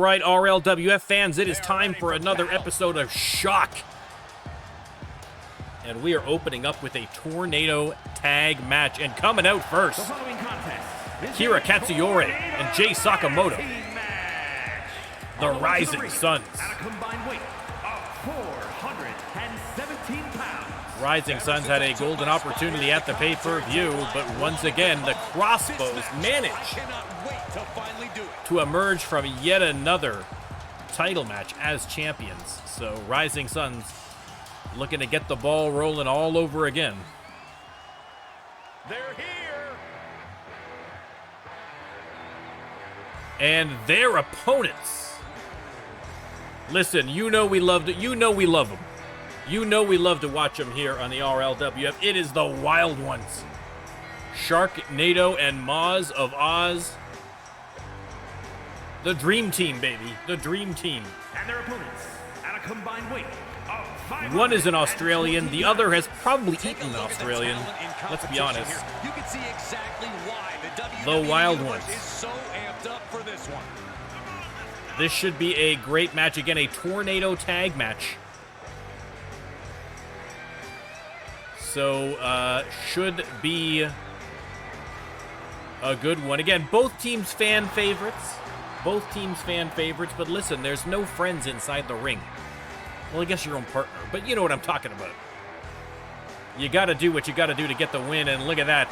right, RLWF fans, it is time for another episode of Shock. And we are opening up with a tornado tag match. And coming out first, Akira Katsuyori and Jay Sakamoto, the Rising Suns. Rising Suns had a golden opportunity at the pay-per-view, but once again, the Crossbows managed to emerge from yet another title match as champions. So Rising Suns looking to get the ball rolling all over again. They're here. And their opponents. Listen, you know we love them. You know we love to watch them here on the RLWF. It is the Wild Ones. Sharknado and Maz of Oz. The Dream Team, baby. The Dream Team. And their opponents at a combined weight of 500. One is an Australian. The other has probably eaten an Australian. Let's be honest. You can see exactly why the Wild Ones is so amped up for this one. This should be a great match. Again, a tornado tag match. So, should be a good one. Again, both teams fan favorites. But listen, there's no friends inside the ring. Well, I guess your own partner, but you know what I'm talking about. You gotta do what you gotta do to get the win, and look at that.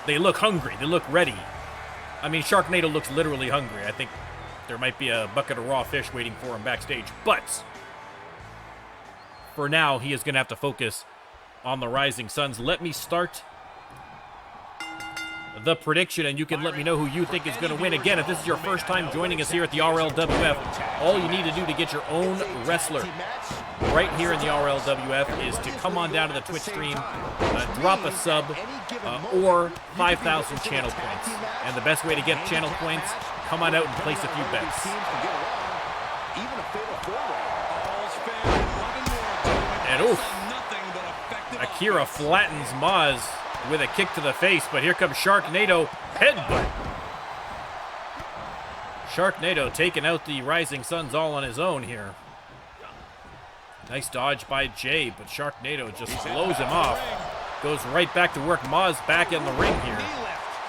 They look hungry. They look ready. I mean, Sharknado looks literally hungry. I think there might be a bucket of raw fish waiting for him backstage, but for now, he is gonna have to focus on the Rising Suns. Let me start the prediction, and you can let me know who you think is going to win. Again, if this is your first time joining us here at the RLWF, all you need to do to get your own wrestler right here in the RLWF is to come on down to the Twitch stream, drop a sub, or 5,000 channel points. And the best way to get channel points, come on out and place a few bets. And oof, Akira flattens Maz with a kick to the face, but here comes Sharknado, headbutt. Sharknado taking out the Rising Suns all on his own here. Nice dodge by Jay, but Sharknado just blows him off. Goes right back to work. Maz back in the ring here.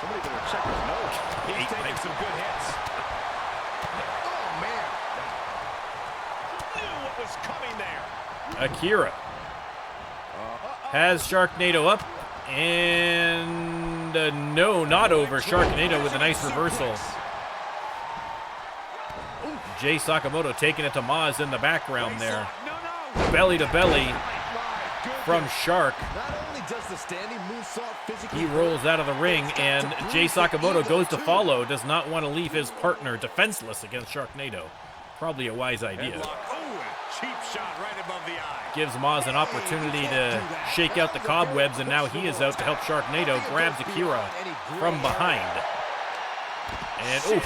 Somebody better check his nose. He's taking some good hits. Oh, man. Knew what was coming there. Akira has Sharknado up. And no, not over. Sharknado with a nice reversal. Jay Sakamoto taking it to Maz in the background there. Belly to belly from Shark. He rolls out of the ring, and Jay Sakamoto goes to follow. Does not want to leave his partner defenseless against Sharknado. Probably a wise idea. Cheap shot right above the eye. Gives Maz an opportunity to shake out the cobwebs, and now he is out to help Sharknado. Grabs Akira from behind. And oof,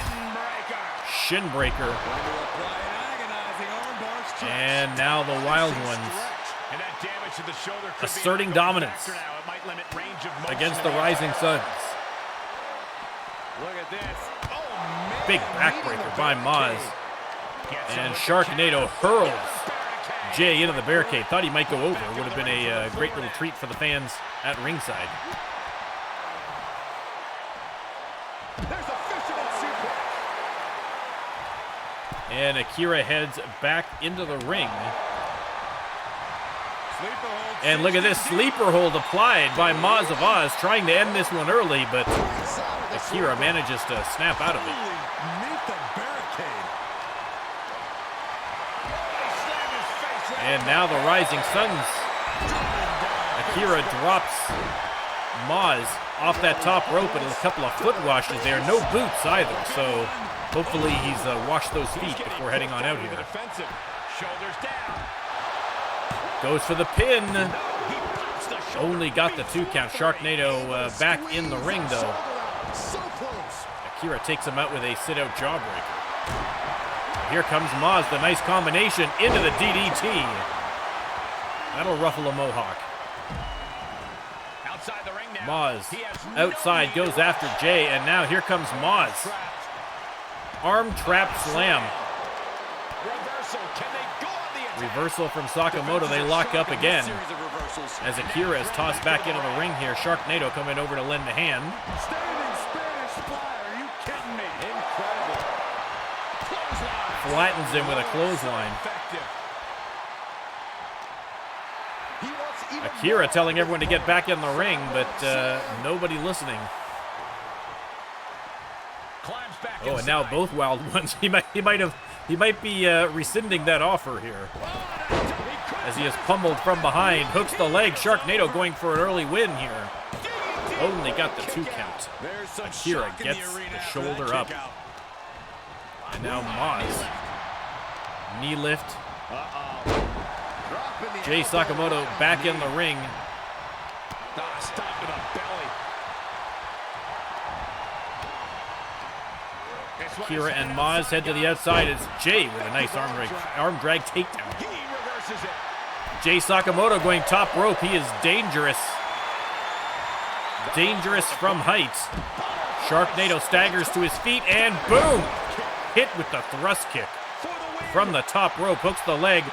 Shinbreaker. And now the Wild Ones asserting dominance against the Rising Suns. Big backbreaker by Maz. And Sharknado hurls Jay into the barricade. Thought he might go over. Would have been a great little treat for the fans at ringside. And Akira heads back into the ring. And look at this sleeper hold applied by Maz of Oz, trying to end this one early, but Akira manages to snap out of it. And now the Rising Suns. Akira drops Maz off that top rope, and a couple of foot washes there. No boots either, so hopefully he's washed those feet before heading on out here. Goes for the pin. Only got the 2 count. Sharknado back in the ring, though. Akira takes him out with a sit-out jawbreaker. Here comes Maz, the nice combination into the DDT. That'll ruffle a mohawk. Maz outside goes after Jay, and now here comes Maz. Arm trap slam. Reversal. Can they go on the attack? Reversal from Sakamoto. They lock up again. As Akira is tossed back into the ring here. Sharknado coming over to lend a hand. Standing Spanish fly. Are you kidding me? Incredible. Clothesline. Flattens him with a clothesline. Effective. He wants even Akira telling everyone to get back in the ring, but nobody listening. climbs back Oh, and now inside. both Wild Ones. He might be rescinding that offer here. As he is pummeled from behind, hooks the leg. Sharknado going for an early win here. Only got the 2 count. There's some Akira shock in gets the arena the after that shoulder up. kick out. And now Maz. Knee lift. Dropping the Jay elbow. Sakamoto back in the ring. Stop to the belly. It's what Akira he's and had Maz outside, head to the guys. outside as Jay with a nice arm drag takedown. He reverses it. Jay Sakamoto going top rope. He is dangerous. Dangerous from height. Sharknado staggers to his feet and boom! Hit with the thrust kick. For the win. From the top rope, hooks the leg.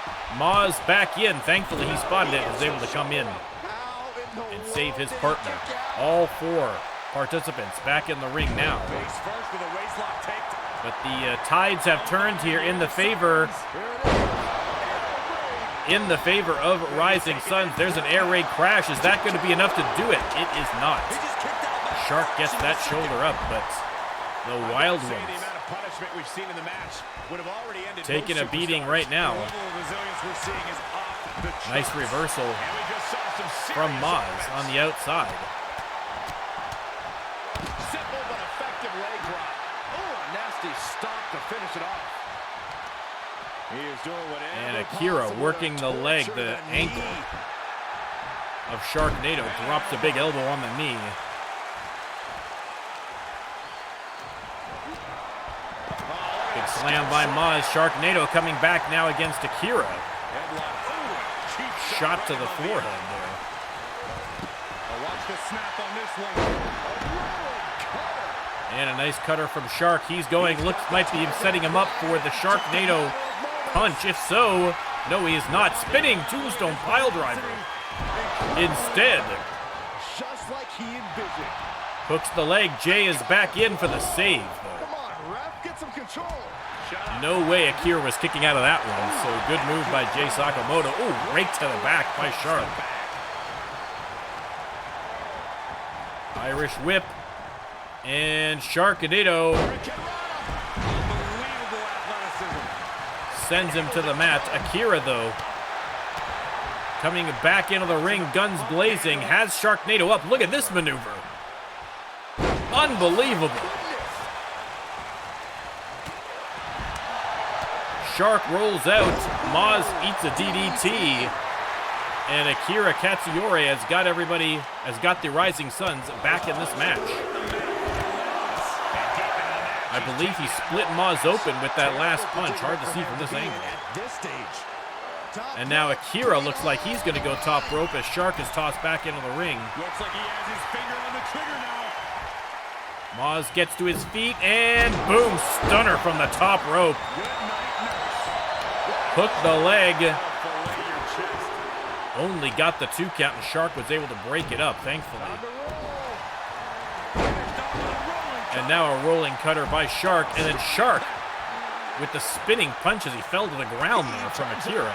Maz back in. Thankfully, he spotted it and was able to come in and save his partner. All 4 participants back in the ring now. Face first with a waistlock takedown. But the tides have turned here in the favor of Rising Suns. There's an air raid crash. Is that going to be enough to do it? It is not. Shark gets that shoulder up, but the Wild The Ones amount of punishment we've seen in the match would have already ended taking a most beating superstars. right now. The level of resilience we're seeing is off the Nice charts. reversal And we just saw some from serious Maz offense. on the outside. Simple but effective leg drop. Oh, a nasty stop to finish it off. He is doing whatever And Akira possible working to the leg, torture the knee. ankle of Sharknado. Drops a big elbow on the knee. Big slam by Maz. Sharknado coming back now against Akira. Headlock. Oh, cheap Shot to the right on forehead heel. there. Watch the snap on this one. A rolling cutter. And a nice cutter from Shark. He's going, might be setting him up for the Sharknado punch. If so, no, he is not. Spinning tombstone pile driver. Instead, Just like he envisioned. hooks the leg. Jay is back in for the save, though. Come on, ref, get some control. No way Akira was kicking out of that one. So good move by Jay Sakamoto. Oh, rake to the back by Shark. Irish whip. And Sharknado Unbelievable athleticism. sends him to the mat. Akira, though, coming back into the ring, guns blazing, has Sharknado up. Look at this maneuver. Unbelievable. Shark rolls out. Maz eats a DDT. And Akira Katsuyori has got the Rising Suns back in this match. I believe he split Maz open with that last punch. Hard to see from this angle. At this stage. And now Akira looks like he's going to go top rope as Shark is tossed back into the ring. Looks like he has his finger on the trigger now. Maz gets to his feet and boom, stunner from the top rope. Good night, nurse. Hook the leg. Fillet your chest. Only got the 2 count and Shark was able to break it up, thankfully. On the roll. Finished off with a rolling And now a rolling cutter by Shark, and then Shark with the spinning punch as he fell to the ground there from Akira.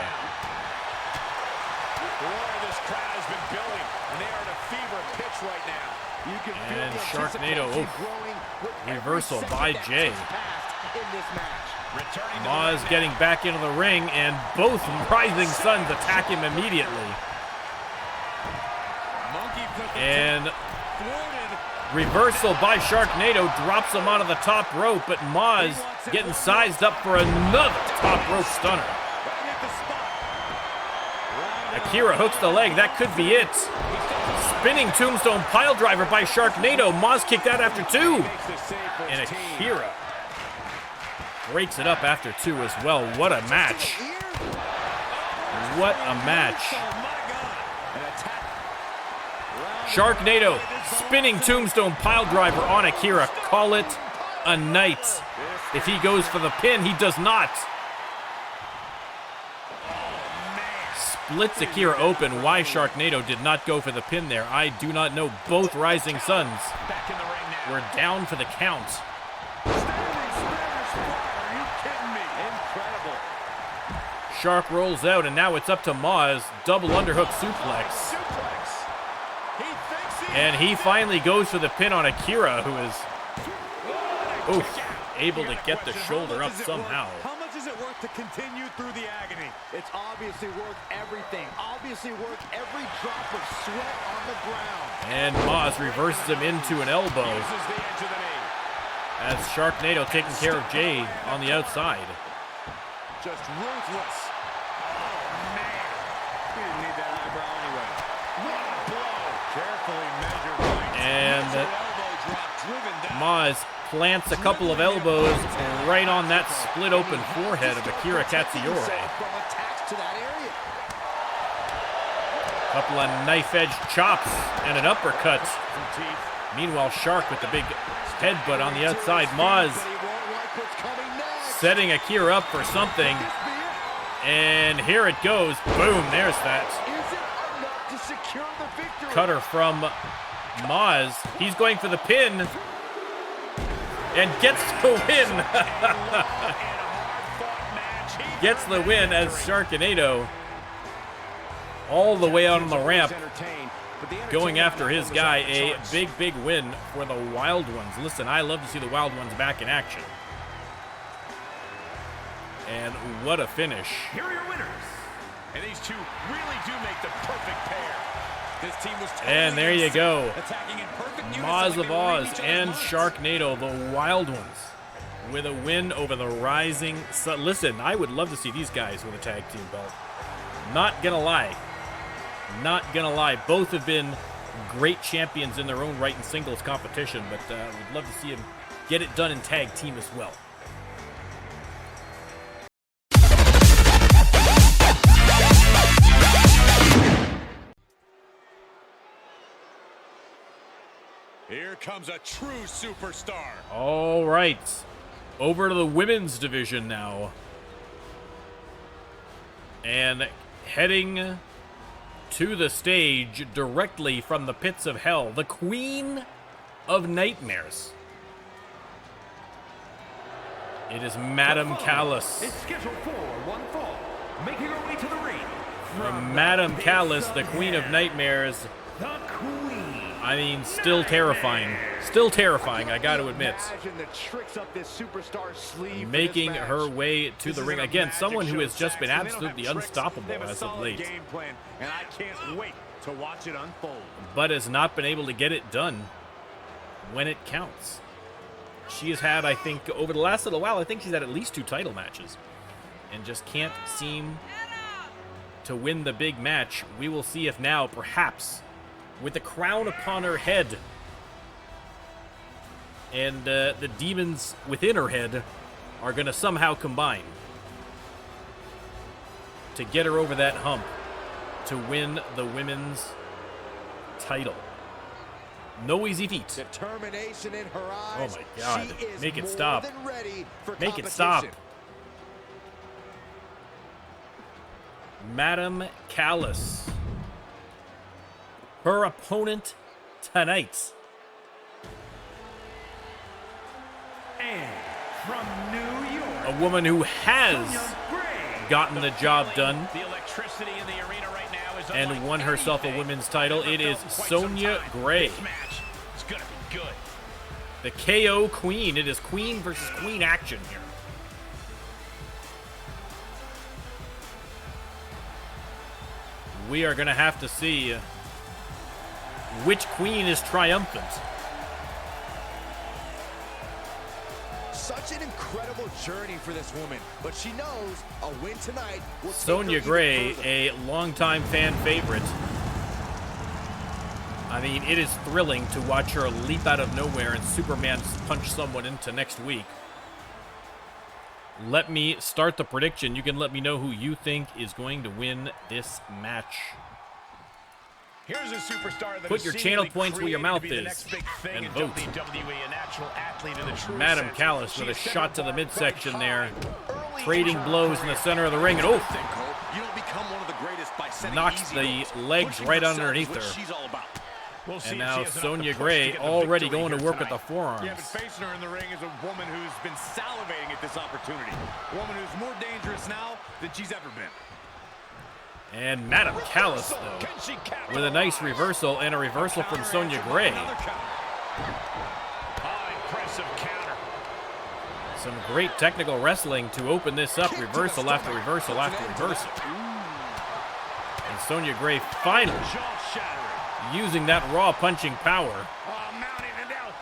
Boy, this crowd has been building, and they are at a fever pitch right now. You can feel And the Sharknado, anticipation oh, growing with every reversal second by that Jay. ticks past in this match. Returning to Maz the ring getting back into the ring, and both Rising Suns attack him immediately. now. Monkey flip And thwarted. reversal by Sharknado drops him onto the top rope, but Maz getting sized up for another top rope stunner. Right at the spot. Akira hooks the leg. That could be it. Spinning tombstone pile driver by Sharknado. Maz kicked out after 2. Makes the save for And his team. Akira breaks it up after 2 as well. What a match. What a match. Oh my God. An attack. Sharknado spinning tombstone pile driver on Akira. Call it a night. This If he goes for the pin, he does not. Splits Akira open. Why Sharknado did not go for the pin there, I do not know. Both Rising Suns were down for the count. Shark rolls out, and now it's up to Maz. Double underhook suplex. And he finally goes for the pin on Akira, who is able to get the shoulder up somehow. How much is it worth to continue through the agony? It's obviously worth everything. Obviously worth every drop of sweat on the ground. And Maz reverses him into an elbow. As Sharknado taking care of Jay on the outside. Just ruthless. Oh, man. He didn't need that eyebrow anyway. What a blow. Carefully measured. And Maz plants a couple of elbows right on that split open forehead of Akira Katsuyori. Couple of knife edge chops and an uppercut. Meanwhile, Shark with the big headbutt on the outside. Maz setting Akira up for something. And here it goes. Boom, there's that. Cutter from Maz. He's going for the pin. And gets the win. Gets the win as Sharknado all the way out on the ramp going after his guy. A big, big win for the Wild Ones. Listen, I love to see the Wild Ones back in action. And what a finish. Here are your winners. And these two really do make the perfect pair. This team was and there you go. Attacking in perfect Maz of Oz and Sharknado, the Wild Ones, with a win over the Rising Sun. Listen, I would love to see these guys with a tag team belt. Not gonna lie. Not gonna lie. Both have been great champions in their own right in singles competition, but we'd love to see them get it done in tag team as well. Here comes a true superstar. All right. Over to the women's division now. And heading to the stage directly from the pits of hell, the Queen of Nightmares. It is Madam Callis. It's scheduled for one fall. Making her way to the ring. From Madam Callis, the Queen of Nightmares. The Queen. I mean, still terrifying. Still terrifying, I got to admit. Making her way to the ring. Again, someone who has just been absolutely unstoppable as of late. And I can't wait to watch it unfold. But has not been able to get it done when it counts. She has had, I think, over the last little while, I think she's had at least 2 title matches. And just can't seem to win the big match. We will see if now, perhaps, with the crown upon her head and the demons within her head are going to somehow combine to get her over that hump to win the women's title. No easy feat. Determination in her eyes. Oh my God. Make it stop. Make it stop. Madam Callis. Her opponent tonight. And from New York, a woman who has gotten the job done The electricity in the arena right now is and won herself a women's title. It is Sonya Gray. This match is gonna be good. The KO Queen. It is Queen versus Queen action here. We are going to have to see which queen is triumphant. Such an incredible journey for this woman, but she knows a win tonight will Sonya Gray, a longtime fan favorite. I mean, it is thrilling to watch her leap out of nowhere and Superman punch someone into next week. Let me start the prediction. You can let me know who you think is going to win this match. Here's a superstar that Put your channel points where your mouth is and vote. Madam Callis with a shot to the midsection there. Trading blows in the center of the ring. And knocks the legs right underneath her. And now Sonya Gray already going to work with the forearms. Yeah, but facing her in the ring is a woman who's been salivating at this opportunity. A woman who's more dangerous now than she's ever been. And Madam Callis, though, with a nice reversal and a reversal from Sonya Gray. Some great technical wrestling to open this up. Reversal after reversal after reversal. And Sonya Gray finally using that raw punching power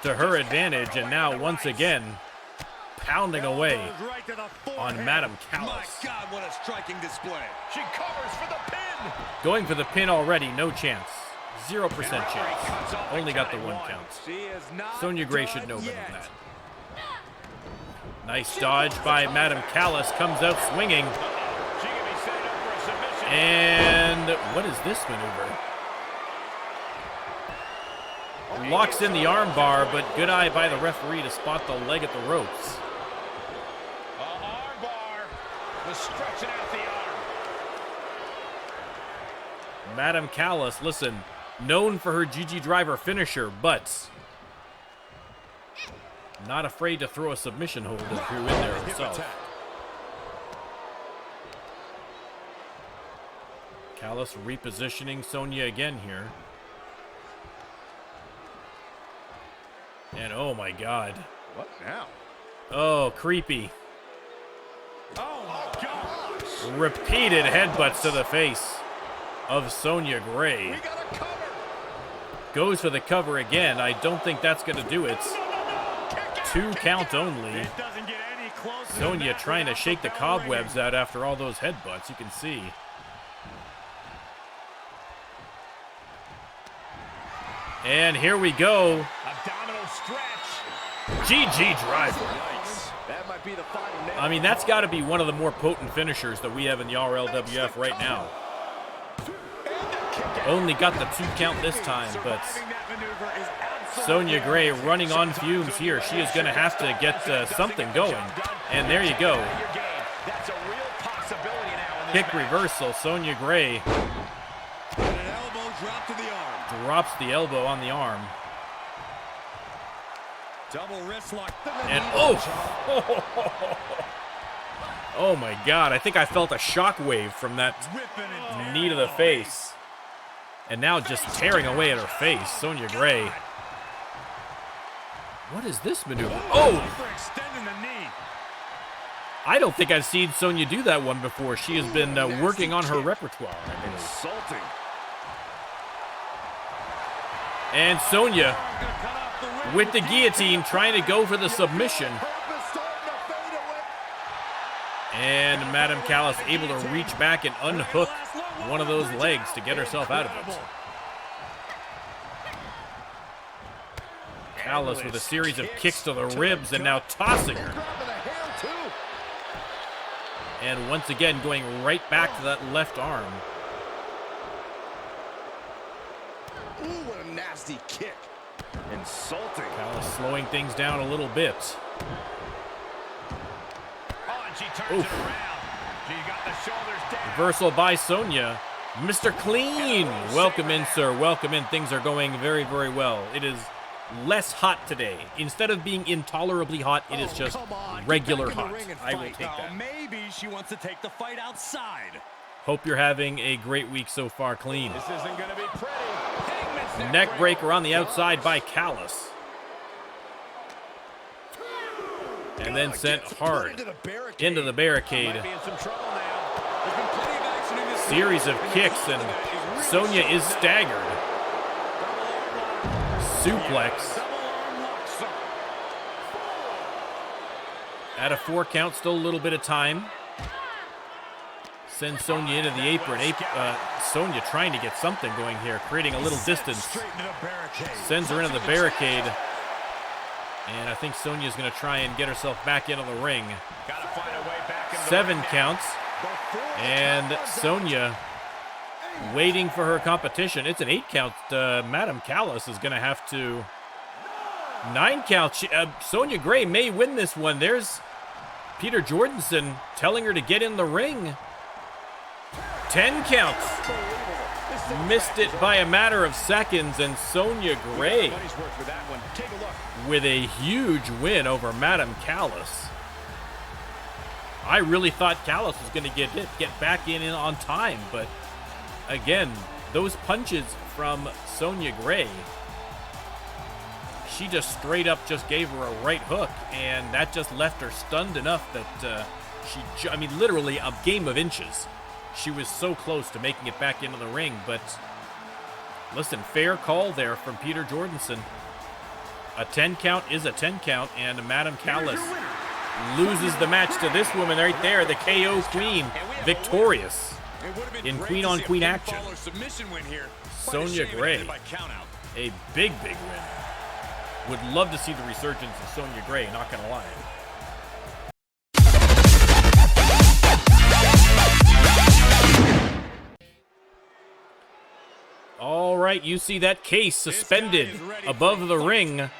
to her advantage, and now once again pounding away on Madam Callis. My God, what a striking display. She covers for the pin. Going for the pin already, no chance. 0% chance. Only got the 1 count. Sonya Gray should know better than that. Nice dodge by Madam Callis, comes out swinging. And what is this maneuver? Locks in the arm bar, but good eye by the referee to spot the leg at the ropes. Arm bar was stretching out the arm. Madam Callis, listen, known for her GG driver finisher, but not afraid to throw a submission hold and threw in there herself. Callis repositioning Sonya again here. And oh my God. What now? Oh, creepy. Oh my gosh. Repeated headbutts to the face of Sonya Gray. We got a cover. Goes for the cover again. I don't think that's going to do it. 2 count only. It doesn't get any closer. Sonya trying to shake the cobwebs out after all those headbutts. You can see. And here we go. Abdominal stretch. GG driver. That might be the final nail. I mean, that's got to be one of the more potent finishers that we have in the RLWF right now. Only got the 2 count this time, but Sonya Gray running on fumes here. She is going to have to get something going. And there you go. Kick reversal. Sonya Gray drops the elbow on the arm. Double wrist lock. And oh my God, I think I felt a shockwave from that knee to the face. And now just tearing away at her face, Sonya Gray. What is this maneuver? Oh! I don't think I've seen Sonya do that one before. She has been working on her repertoire. Insulting. And Sonya with the guillotine trying to go for the submission. And Madam Callis able to reach back and unhook one of those legs to get herself out of it. Callis with a series of kicks to the ribs and now tossing her. And once again going right back to that left arm. Ooh, what a nasty kick. Insulting. Callis slowing things down a little bit. Oh, and she turns it around. She got the shoulders down. Reversal by Sonya. Mr. Clean. Welcome in, sir. Welcome in. Things are going very, very well. It is less hot today. Instead of being intolerably hot, it is just regular hot. I will take that. Maybe she wants to take the fight outside. Hope you're having a great week so far, Clean. This isn't going to be pretty. Neck breaker on the outside by Callis. And then sent hard into the barricade. Series of kicks, and Sonya is staggered. Suplex. At a 4 count, still a little bit of time. Sends Sonya into the apron. Sonya trying to get something going here, creating a little distance. Sends her into the barricade. And I think Sonya's going to try and get herself back into the ring. 7 counts. And Sonya waiting for her competition. It's an 8 count. Madam Callis is going to have to 9 count. Sonya Gray may win this one. There's Peter Jordanson telling her to get in the ring. 10 counts. Missed it by a matter of seconds, and Sonya Gray with a huge win over Madam Callis. I really thought Callis was going to get back in on time, but again, those punches from Sonya Gray, she just straight up just gave her a right hook, and that just left her stunned enough that I mean, literally a game of inches. She was so close to making it back into the ring, but listen, fair call there from Peter Jordanson. A 10 count is a 10 count, and Madam Callis loses the match to this woman right there, the KO Queen, victorious in queen-on-queen action. Sonya Gray, a big win. Would love to see the resurgence of Sonya Gray, not gonna lie. All right, you see that case suspended above the ring.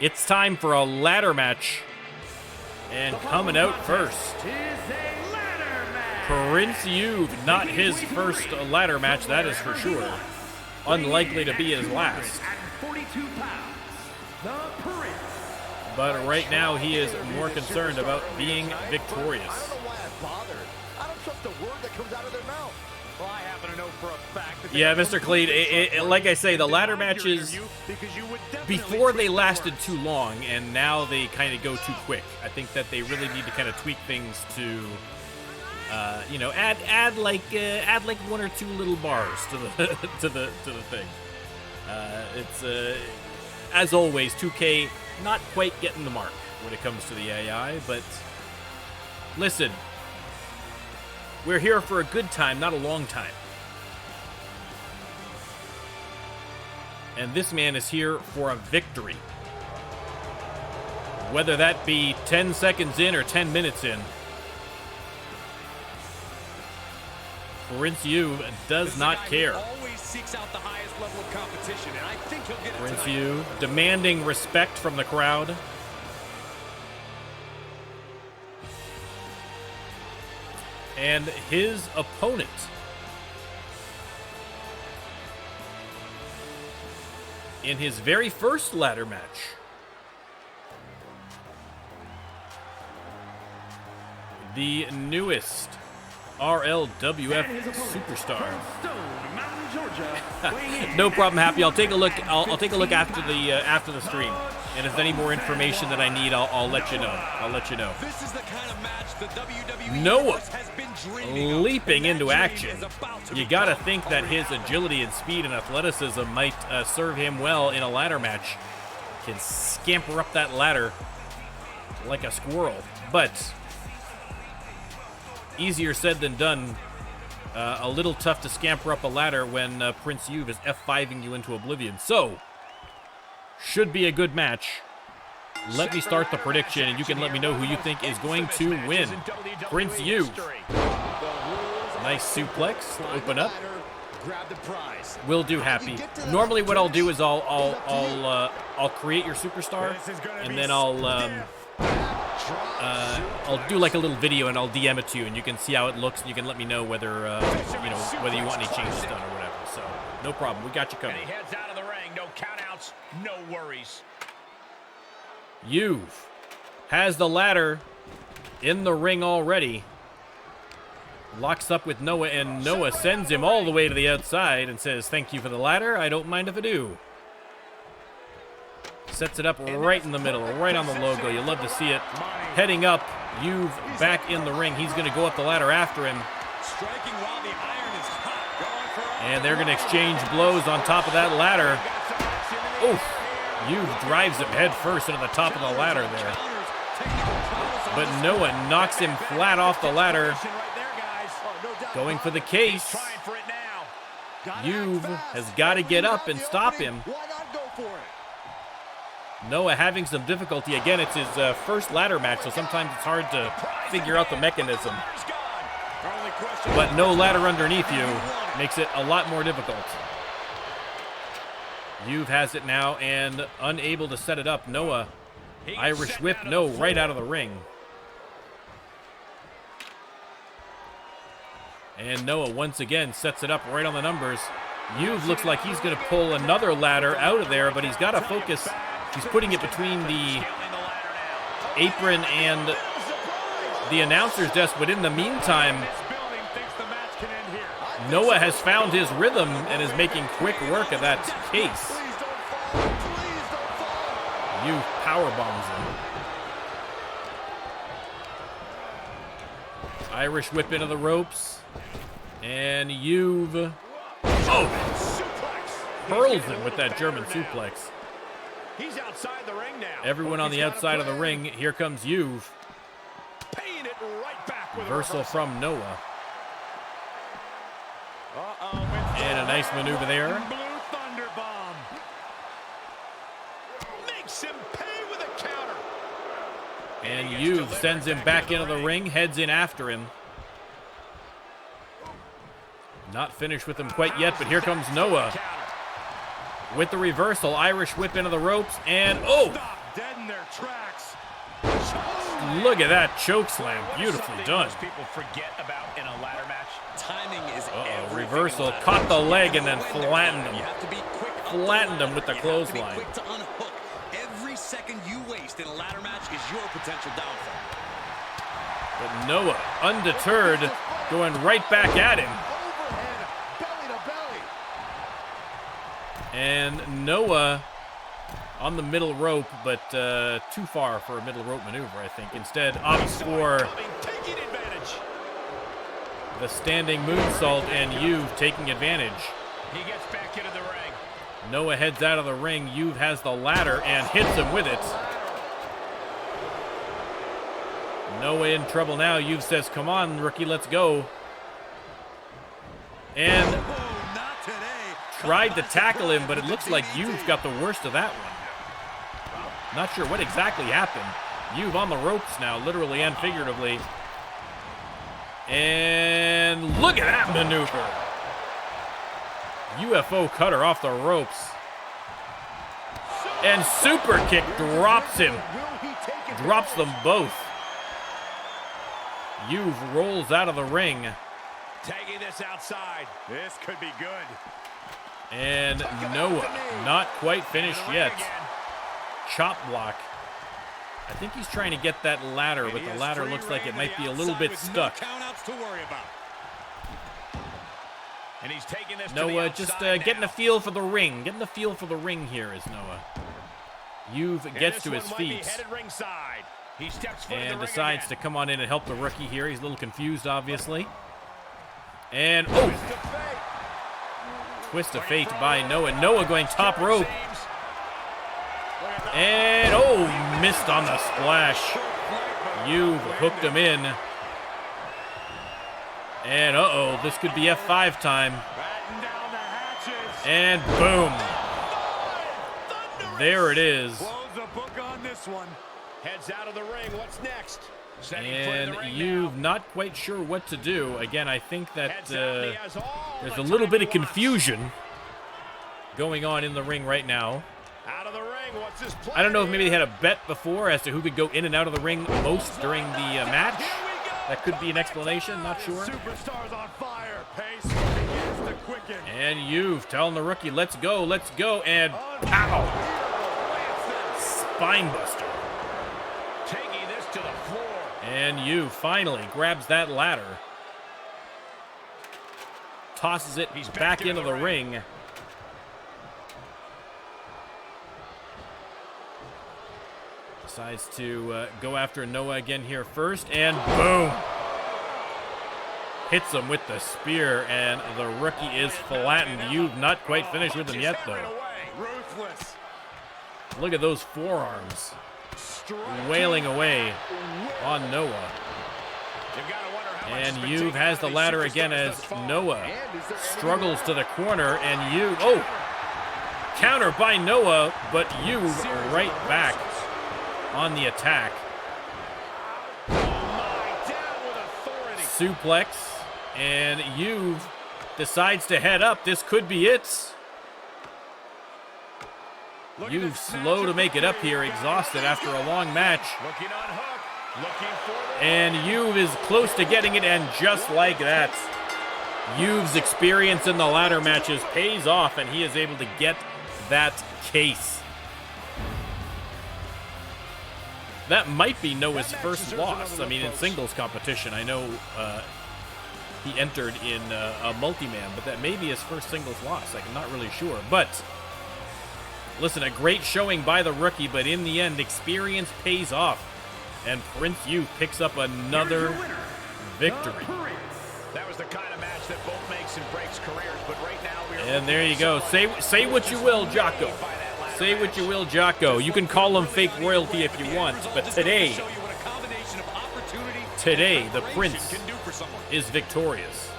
It's time for a ladder match. And coming out first, Prince Youve, not his first ladder match, that is for sure. Unlikely to be his last. But right now he is more concerned about being victorious. I don't trust the word that comes out of their mouth. Well, I happen to know for a fact that yeah, Mr. Cleed, like I say, the ladder matches, before they lasted too long, and now they kind of go too quick. I think that they really need to kind of tweak things to, you know, add like 1 or 2 little bars to the to the thing. It's as always, 2K not quite getting the mark when it comes to the AI, but listen. We're here for a good time, not a long time. And this man is here for a victory. Whether that be 10 seconds in or 10 minutes in. Prince Youve does not care. Always seeks out the highest level of competition, and I think he'll get it Prince tonight. Youve demanding respect from the crowd. And his opponent, in his very first ladder match, the newest RLWF superstar. No problem, Happy. I'll take a look. I'll take a look after the stream, and if there's any more information that I need, I'll let you know. I'll let you know. This is the kind of match the WWE Noah has been dreaming leaping of, and into that action. dream is about to You gotta become think a that his reality. agility and speed and athleticism might serve him well in a ladder match. Can scamper up that ladder like a squirrel, but easier said than done. A little tough to scamper up a ladder when Prince Youve is F5ing you into oblivion. So, should be a good match. Let me start the prediction, and you can let me know who you think is going to win. Prince Youve. Nice suplex to open up. Will do, Happy. Normally what I'll do is I'll create your superstar, and then I'll do like a little video and I'll DM it to you, and you can see how it looks, and you can let me know whether you know, whether you want any changes done or whatever. So no problem, we got you covered. And he heads out of the ring. No countouts, no worries. Youve has the ladder in the ring already. Locks up with Noah, and Noah sends him all the way to the outside and says, "Thank you for the ladder. I don't mind if I do." Sets it up right in the middle, right on the logo. You love to see it. Heading up, Youve back in the ring. He's going to go up the ladder after him. Striking while the iron is hot. Going for And they're going to exchange blows on top of that ladder. Oof. Youve drives him head first into the top of the ladder there. But Noah knocks him flat off the ladder. Going for the case. Youve has got to get up and stop him. Noah having some difficulty. Again, it's his first ladder match, so sometimes it's hard to figure out the mechanism. but no ladder underneath you makes it a lot more difficult. Juve has it now and unable to set it up. Noah, Irish whip, no, right out of the ring. And Noah once again sets it up right on the numbers. Juve looks like he's going to pull another ladder out of there, but he's got to focus. He's putting it between the apron and the announcer's desk, but in the meantime, Noah has found his rhythm and is making quick work of that case. Juve power bombs him. Irish whip into the ropes. And Juve, hurls him with that German suplex. He's outside the ring now. Everyone on the outside of the ring. Here comes Juve. Paying it right back with Reversal from Noah. And a nice maneuver there. Blue Thunder Bomb. Makes him pay with a counter. And Juve sends him back into the ring, heads in after him. Not finished with him quite yet, but here comes Noah. With the reversal, Irish whip into the ropes, and Dead in their tracks. Look at that choke slam. Beautifully done. Most people forget about in a ladder match. Timing is everything. Reversal, caught the leg and then flattened You him. have to be quick. Flattened him with the You have to be clothesline. quick to unhook. Every second you waste in a ladder match is your potential downfall. But Noah, undeterred, going right back at him. And Noah on the middle rope, but too far for a middle rope maneuver, I think. Instead, opts for the standing moonsault, and Juve taking advantage. He gets back into the ring. Noah heads out of the ring. Juve has the ladder and hits him with it. Noah in trouble now. Juve says, "Come on, rookie, let's go." And tried to tackle him, but it looks like Juve got the worst of that one. Not sure what exactly happened. Juve on the ropes now, literally and figuratively. And look at that maneuver. UFO cutter off the ropes. And super kick drops him. Drops them both. Juve rolls out of the ring. Taking this outside. This could be good. And Noah, not quite finished yet. Chop block. I think he's trying to get that ladder, but the ladder looks like it might be a little bit stuck. Noah just getting a feel for the ring. Getting the feel for the ring here is Noah. Juve gets to his feet and decides to come on in and help the rookie here. He's a little confused, obviously. And twist of fate by Noah. Noah going top rope. And missed on the splash. Juve hooked him in. And this could be F5 time. And boom. There it is. Heads out of the ring. What's next? And you're not quite sure what to do. Again, I think that there's a little bit of confusion going on in the ring right now. Out of the ring. What's this play? I don't know if maybe they had a bet before as to who could go in and out of the ring most during the match. That could be an explanation, not sure. Superstars on fire. Pace begins to quicken. And you've telling the rookie, let's go, and pow! Spine buster. Taking this to the floor. And you finally grabs that ladder. Tosses it back into the ring. Decides to go after Noah again here first, and boom! Hits him with the spear, and the rookie is flattened. You've not quite finished with him yet, though. Ruthless. Look at those forearms wailing away on Noah. And Juve has the ladder again as Noah struggles to the corner, and counter by Noah, but Juve right back on the attack. Suplex, And Juve decides to head up. This could be it. Juve slow to make it up here, exhausted after a long match. Looking on hook. Looking for the... And Juve is close to getting it, and just like that, Juve's experience in the ladder matches pays off, and he is able to get that case. That might be Noah's first loss. I mean, in singles competition, I know he entered in a multi-man, but that may be his first singles loss. I'm not really sure. But, listen, a great showing by the rookie, but in the end, experience pays off. And Prince Youth picks up another victory. That was the kind of match that both makes and breaks careers, but right now we are... And there you go. Say what you will, Jocko. Say what you will, Jocko. You can call him fake royalty if you want, but today, the Prince is victorious.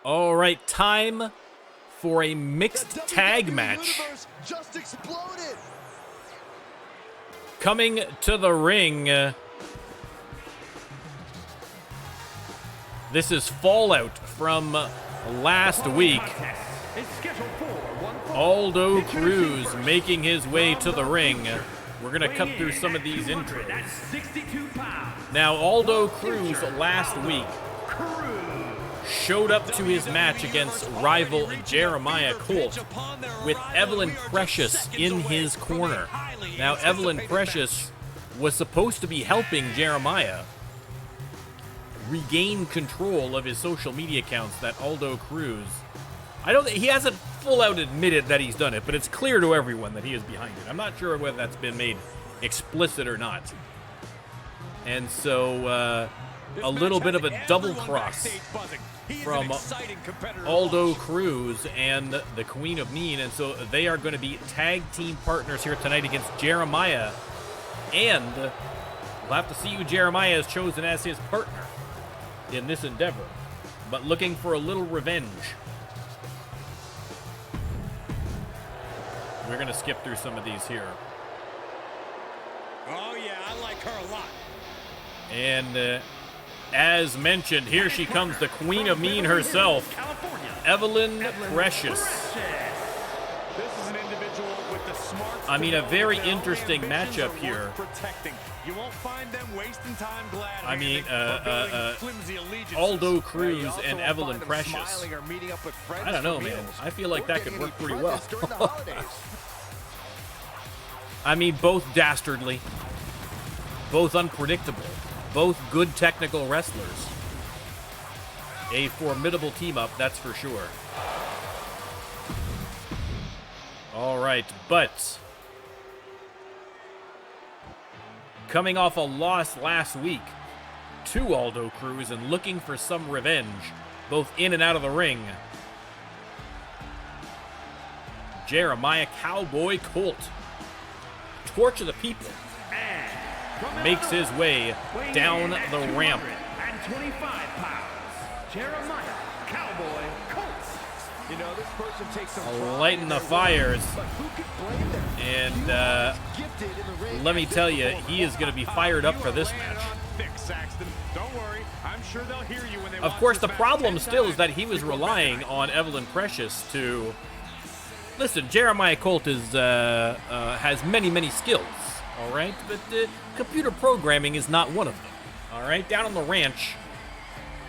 All right, time for a mixed tag match. Coming to the ring, this is Fallout from last week. Aldo Cruz making his way to the ring. We're going to cut through some of these intros. Now, Aldo Cruz last week showed up to his match against rival Jeremiah Colt with Evelyn Precious in his corner. Now, Evelyn Precious was supposed to be helping Jeremiah regain control of his social media accounts that Aldo Cruz... he hasn't full out admitted that he's done it, but it's clear to everyone that he is behind it. I'm not sure whether that's been made explicit or not. And so, a little bit of a double cross from Aldo Cruz and the Queen of Mean, and so they are going to be tag team partners here tonight against Jeremiah, and we'll have to see who Jeremiah has chosen as his partner in this endeavor, but looking for a little revenge. We're going to skip through some of these here. Oh, yeah, I like her a lot. And as mentioned, here she comes, the Queen of Mean herself, Evelyn Precious. This is an individual with the smart... I mean, a very interesting matchup here. You won't find them wasting time glad. I mean, Aldo Cruz and Evelyn Precious. I don't know, man. I feel like that could work pretty well. I mean, both dastardly, both unpredictable, both good technical wrestlers. A formidable team-up, that's for sure. All right, but coming off a loss last week to Aldo Cruz and looking for some revenge, both in and out of the ring, Jeremiah Cowboy Colt, Torch of the People, makes his way down the ramp. And 25 pounds, Jeremiah Cowboy Colt. You know, this person takes some Lighting the fires. And let me tell you, he is going to be fired up for this match. Don't worry, I'm sure they'll hear you when they Of course, the problem still is that he was relying on Evelyn Precious to... Listen, Jeremiah Colt is, has many skills, all right? But computer programming is not one of them, all right? Down on the ranch,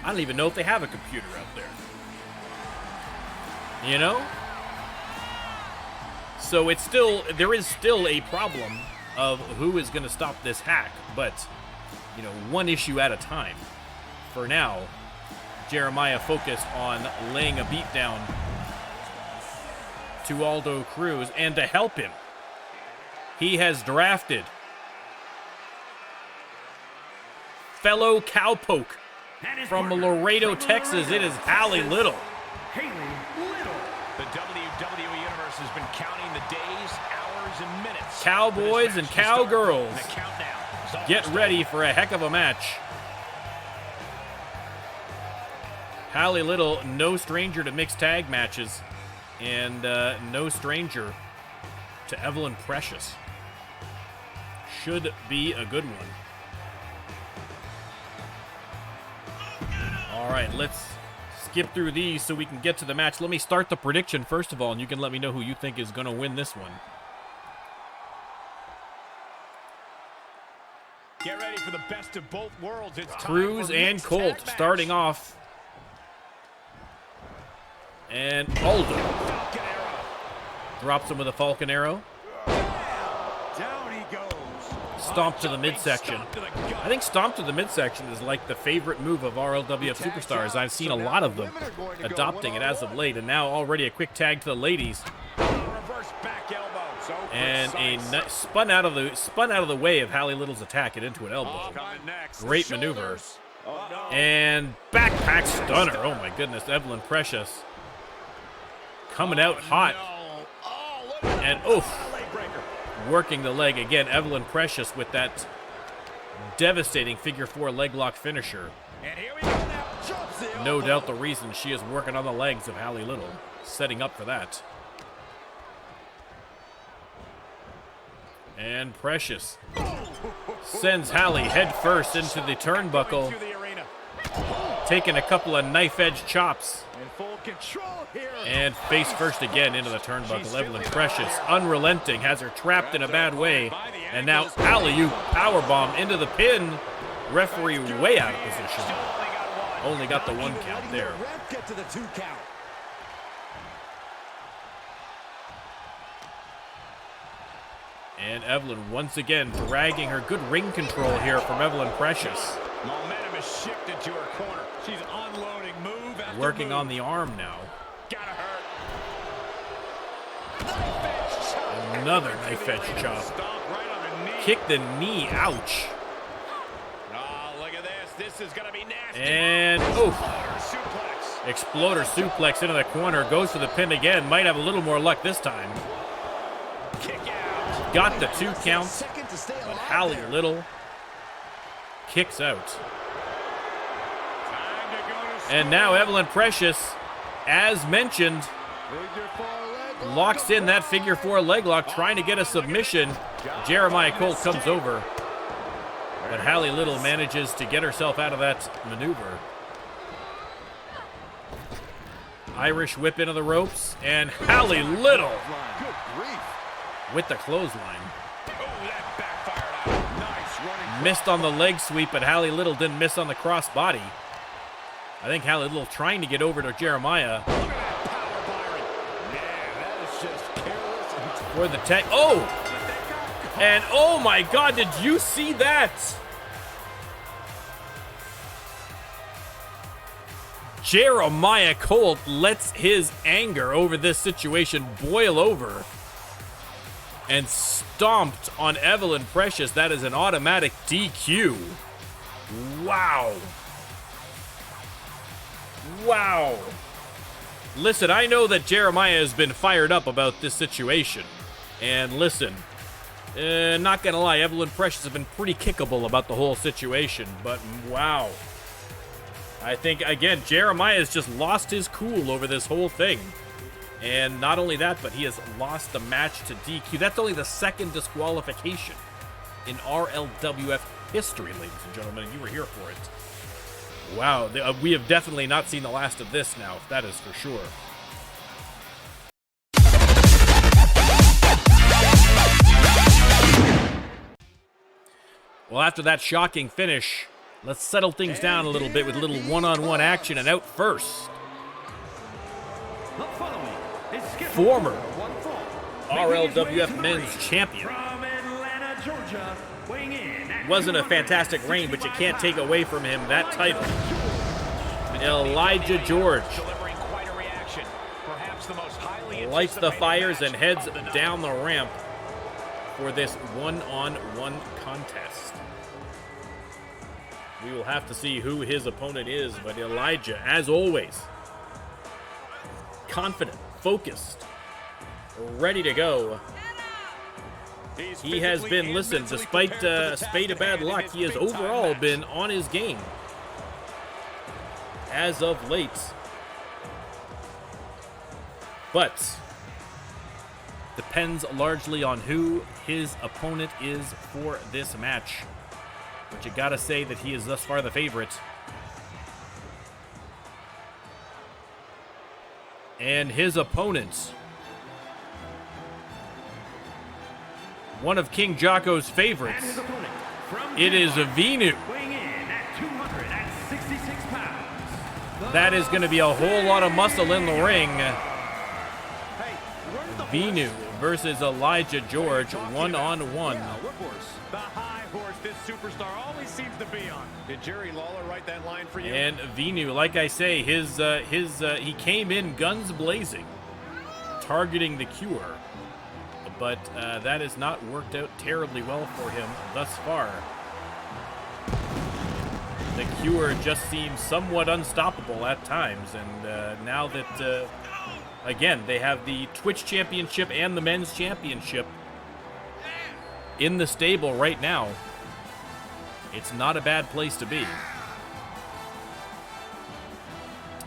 I don't even know if they have a computer out there. You know? So it's still, there is still a problem of who is going to stop this hack, but, you know, one issue at a time. For now, Jeremiah focused on laying a beat down to Aldo Cruz, and to help him, he has drafted fellow cowpoke from Laredo, Texas. It is Hallie Little. The WWE Universe has been counting the days, hours, and minutes. Cowboys and cowgirls, get ready for a heck of a match. Hallie Little, no stranger to mixed tag matches, and no stranger to Evelyn Precious. should be a good one. All right, let's skip through these so we can get to the match. Let me start the prediction first of all, and you can let me know who you think is going to win this one. Get ready for the best of both worlds. It's Cruz and Colt starting off. And Aldo drops him with a Falcon Arrow. Down he goes. Stomp to the midsection. I think stomp to the midsection is like the favorite move of RLWF superstars. I've seen a lot of them adopting it as of late, and now already a quick tag to the ladies. Reverse back elbow. So And a spun out of the way of Hallie Little's attack and into an elbow. Great maneuver. And backpack stunner. Oh my goodness, Evelyn Precious coming out hot. And oof, working the leg again. Evelyn Precious with that devastating figure 4 leg lock finisher. No doubt the reason she is working on the legs of Hallie Little, setting up for that. And Precious sends Hallie head first into the turnbuckle, taking a couple of knife-edge chops. And face first again into the turnbuckle. Evelyn Precious, unrelenting, has her trapped in a bad way. And now alley-oop powerbomb into the pin. Referee way out of position. Only got the 1 count there. And Evelyn once again dragging her. Good ring control here from Evelyn Precious. Momentum is shifted to her corner. She's unloading move after working move. on the arm now. Gotta hurt. Another knife edge chop. Right on the knee. Kick the knee. Ouch. Oh, look at this. This is gonna be nasty. And oof. Suplex. Exploder suplex into the corner. Goes for the pin again. Might have a little more luck this time. Kick out. Got the 2 counts. But Hallie Little kicks out. And now Evelyn Precious, as mentioned, locks in that figure 4 leg lock, trying to get a submission. Jeremiah Colt comes over, but Hallie Little manages to get herself out of that maneuver. Irish whip into the ropes, and Hallie Little with the clothesline. Missed on the leg sweep, but Hallie Little didn't miss on the cross body. I think Hallie Little trying to get over to Jeremiah. For the tag. Oh! And oh my God, did you see that? Jeremiah Colt lets his anger over this situation boil over and stomped on Evelyn Precious. That is an automatic DQ. Wow. Wow. Listen, I know that Jeremiah has been fired up about this situation. And listen, not gonna lie, Evelyn Precious has been pretty kickable about the whole situation. But wow. I think, again, Jeremiah has just lost his cool over this whole thing. And not only that, but he has lost the match to DQ. That's only the 2nd disqualification in RLWF history, ladies and gentlemen. You were here for it. Wow, we have definitely not seen the last of this now, that is for sure. Well, after that shocking finish, let's settle things down a little bit with a little one-on-one action. And out first, former RLWF Men's Champion. Wasn't a fantastic reign, but you can't take away from him that title. Elijah George lights the fires and heads down the ramp for this one-on-one contest. We will have to see who his opponent is, but Elijah, as always, confident, focused, ready to go. He has been, listen, despite a spate of bad luck, he has overall been on his game as of late. But depends largely on who his opponent is for this match. But you gotta say that he is thus far the favorite. And his opponent, one of King Jocko's favorites, it is Vinu. Weighing in at 266 pounds. That is going to be a whole lot of muscle in the ring. Vinu versus Elijah George, one-on-one. The high horse this superstar always seems to be on. Did Jerry Lawler write that line for you? And Vinu, like I say, he came in guns blazing, targeting the Cure, but that has not worked out terribly well for him thus far. The Cure just seems somewhat unstoppable at times, and now that again they have the Twitch Championship and the Men's Championship in the stable right now, it's not a bad place to be.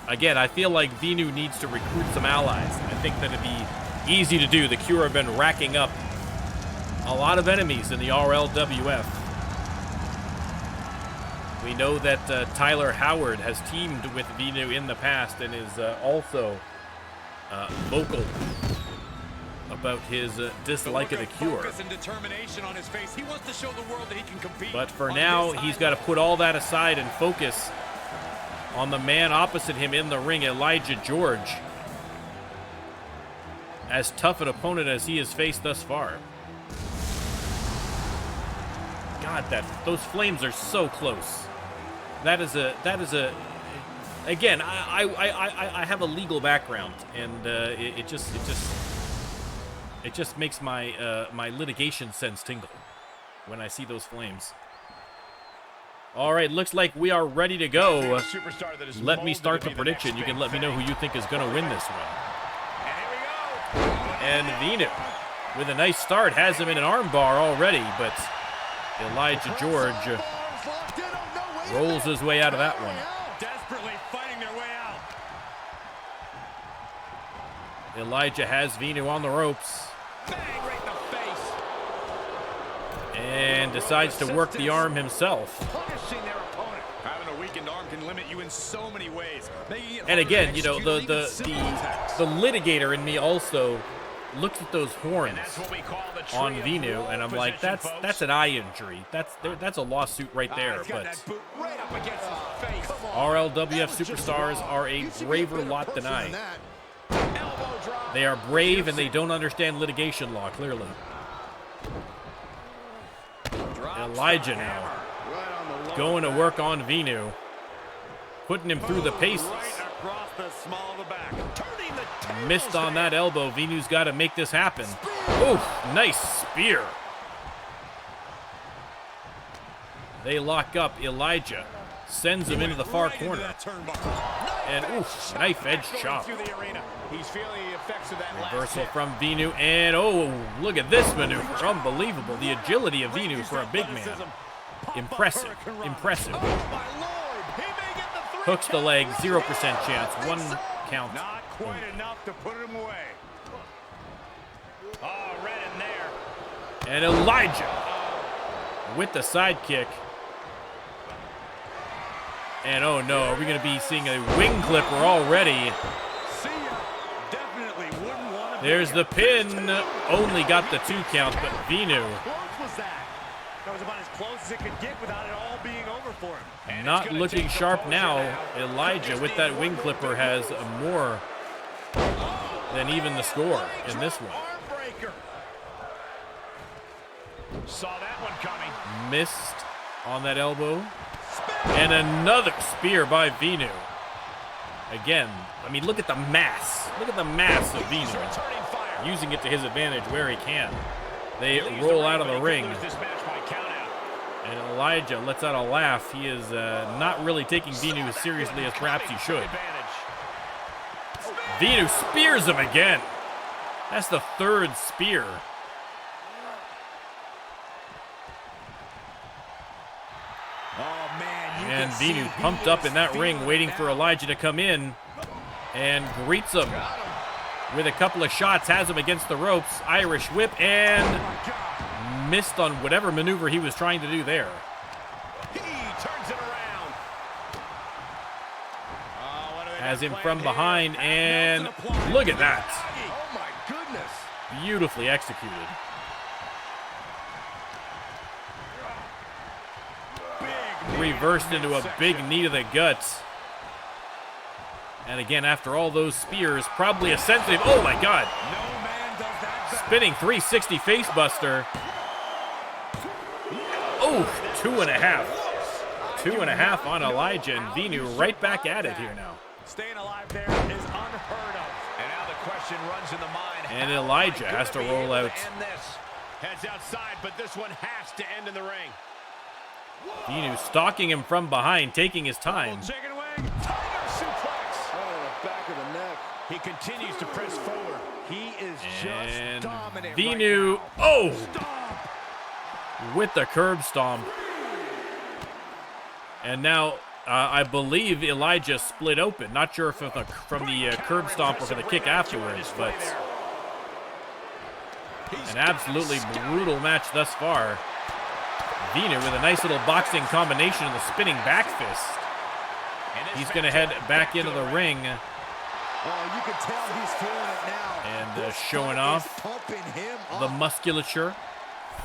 Again, I feel like Vinu needs to recruit some allies. I think that it'd be easy to do. The Cure have been racking up a lot of enemies in the RLWF. We know that Tyler Howard has teamed with Vinu in the past and is also vocal about his dislike of the Cure. But for now, he's got to put all that aside and focus on the man opposite him in the ring, Elijah George. As tough an opponent as he has faced thus far. God, those flames are so close. That is a. Again, I have a legal background, and it just makes my my litigation sense tingle when I see those flames. All right, looks like we are ready to go. Let me start the prediction. You can let me know who you think is going to win this one. And Vinu, with a nice start, has him in an armbar already, but Elijah George rolls his way out of that one. Desperately fighting their way out. Elijah has Vinu on the ropes. Bang, right in the face. And decides to work the arm himself. Punishing their opponent. Having a weakened arm can limit you in so many ways. And again, you know, the litigator in me also looks at those horns on Vinu, and I'm like, that's an eye injury. That's a lawsuit right there. But RLWF superstars are a braver lot than I. They are brave and they don't understand litigation law, clearly. Elijah now going to work on Vinu, putting him through the paces. Missed on that elbow. Vinu's got to make this happen. Oof, nice spear. They lock up. Elijah sends him into the far corner. And oof, knife edge chop. Reversal from Vinu, and oh, look at this maneuver. Unbelievable. The agility of Vinu for a big man. Impressive, impressive. Hooks the leg, 0% chance. One count. Not quite enough to put him away. Oh, right in there. And Elijah with the sidekick. And oh no, are we going to be seeing a wing clipper already? There's the pin. Only got the 2 count, but Vinu. That was about as close as it could get without it all being over for him. Not looking sharp now. Elijah with that wing clipper has more than even the score in this one. Saw that one coming. Missed on that elbow. And another spear by Vinu. Again, I mean, look at the mass. Look at the mass of Vinu. Using it to his advantage where he can. They roll out of the ring. And Elijah lets out a laugh. He is not really taking Vinu as seriously as perhaps he should. Vinu spears him again. That's the 3rd spear. And Vinu pumped up in that ring, waiting for Elijah to come in, and greets him with a couple of shots, has him against the ropes. Irish whip, and missed on whatever maneuver he was trying to do there. He turns it around. Oh, what do they Has got him planned from here? behind, and Nelson applied. look at that. Oh my goodness. Beautifully executed. Big Reversed into a big knee to the guts. And again, after all those spears, probably a sensitive. Oh my God. No man does that better. Spinning 360 facebuster. Oh, 2.5. 2.5 on Elijah, and Venu right back at it here now. Staying alive there is unheard of. And now the question runs in the mind. And how Elijah am I has to gonna be roll able out. end this? Heads outside, but this one has to end in the ring. Venu stalking him from behind, taking his time. Chicken wing, tiger suplex. Oh, the back of the neck. He continues to press forward. He is And just dominant Venu, right now. oh, Stomp. with the curb stomp. And now, I believe Elijah split open. Not sure if from the curb stomp or for the kick afterwards, but an absolutely brutal match thus far. Venu with a nice little boxing combination of the spinning back fist. He's going to head back into the ring. Oh, you can tell he's feeling it now. And showing off the musculature.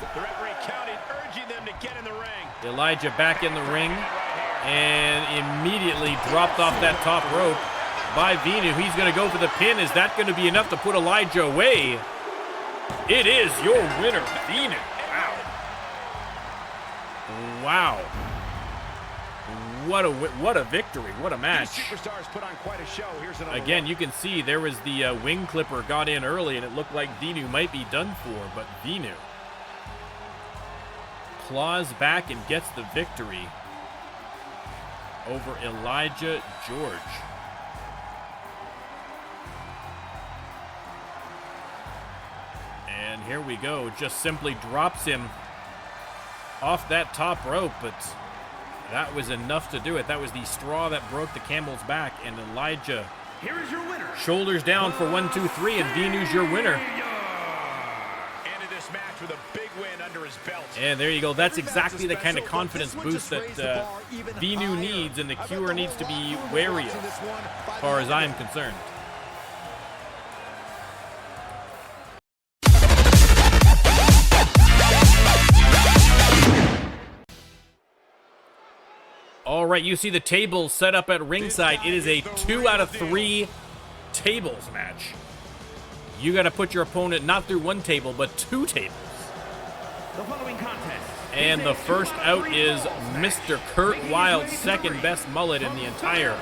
The referee counted, urging them to get in the ring. Elijah back in the ring and immediately dropped off that top rope by Venu. He's going to go for the pin. Is that going to be enough to put Elijah away? It is your winner, Venu. Wow. What a victory. What a match. These superstars put on quite a show. Here's another Again, look. you can see there was the wing clipper got in early, and it looked like Venu might be done for, but Venu claws back and gets the victory over Elijah George. And here we go. Just simply drops him off that top rope, but that was enough to do it. That was the straw that broke the camel's back, and Elijah Here is your winner. shoulders down for 1, 2, 3, and Venu's your winner. Ended this match with a big win under his belt. And there you go. That's exactly the kind of confidence boost that Venu needs, and the Cure needs to be wary of, as far as I'm concerned. All right, you see the tables set up at ringside. It is a 2 out of 3 tables match. You got to put your opponent not through one table, but 2 tables. The following contest. And the first out is Mr. Curt Wilde's second best mullet in the entire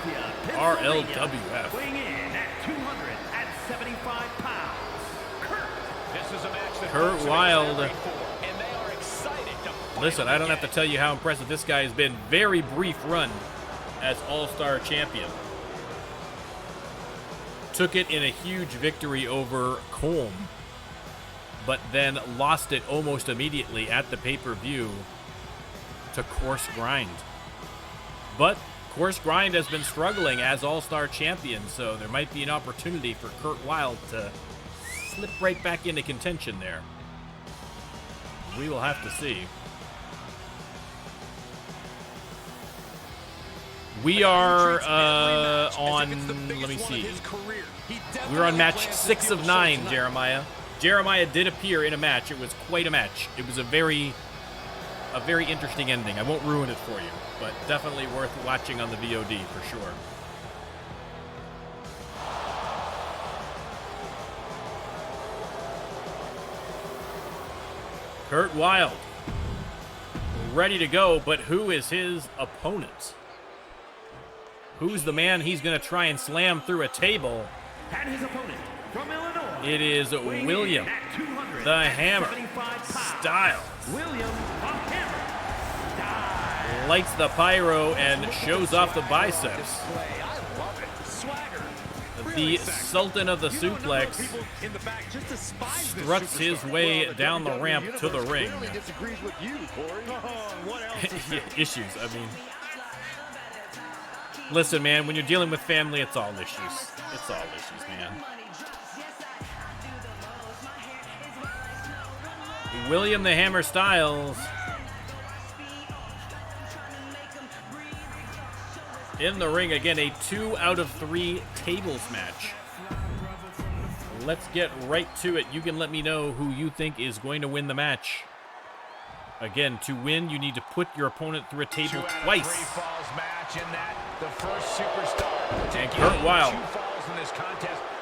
RLWF. Weighing in at 275 pounds. This is a match that Curt folks have Wilde. been waiting for, and they are excited to Listen, I don't have to finally tell you how impressive this guy has been. Very brief run as All-Star champion. Took it in a huge victory over Colm, but then lost it almost immediately at the pay-per-view to Course Grind. But Course Grind has been struggling as All-Star champion, so there might be an opportunity for Curt Wilde to slip right back into contention there. We will have to see. We are on, let me see. We're on match 6 of 9, Jeremiah. Jeremiah did appear in a match. It was quite a match. It was a very interesting ending. I won't ruin it for you, but definitely worth watching on the VOD for sure. Curt Wilde, ready to go, but who is his opponent? Who's the man he's going to try and slam through a table? And his opponent from Illinois. It is William, the Hammer, Stylez. William, the Hammer. Lights the pyro and shows off the biceps. The Sultan of the Suplex struts his way down the ramp to the ring. Issues, I mean. Listen, man, when you're dealing with family, it's all issues. It's all issues, man. William the Hammer Stylez in the ring again, a 2 out of 3 tables match. Let's get right to it. You can let me know who you think is going to win the match. Again, to win, you need to put your opponent through a table twice. And Curt Wilde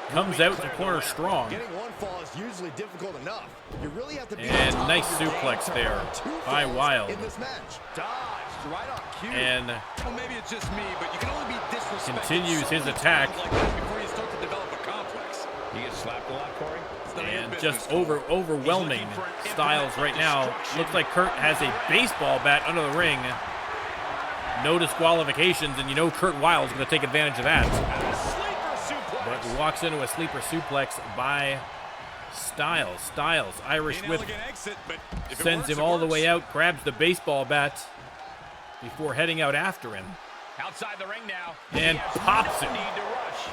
comes out the corner strong. Getting one fall is usually difficult enough. You really have to be and nice suplex there by Wilde. In this match. Dodged right on cue. And Well, maybe it's just me, but you can only be disrespectful continues so his many attack. times like that before you start to develop a complex. You get slapped a lot, Corey? It's none of your And business, just Cole. overwhelming Stylez right now. Looks like Curt has a baseball bat under the ring. No disqualifications, and you know Curt Wilde's going to take advantage of that. But walks into a sleeper suplex by Stylez. Stylez, Irish whip, Inelegant exit, but if it sends works, him it all the works. way out, grabs the baseball bat before heading out after him. Outside the ring now. And pops it. Need to rush.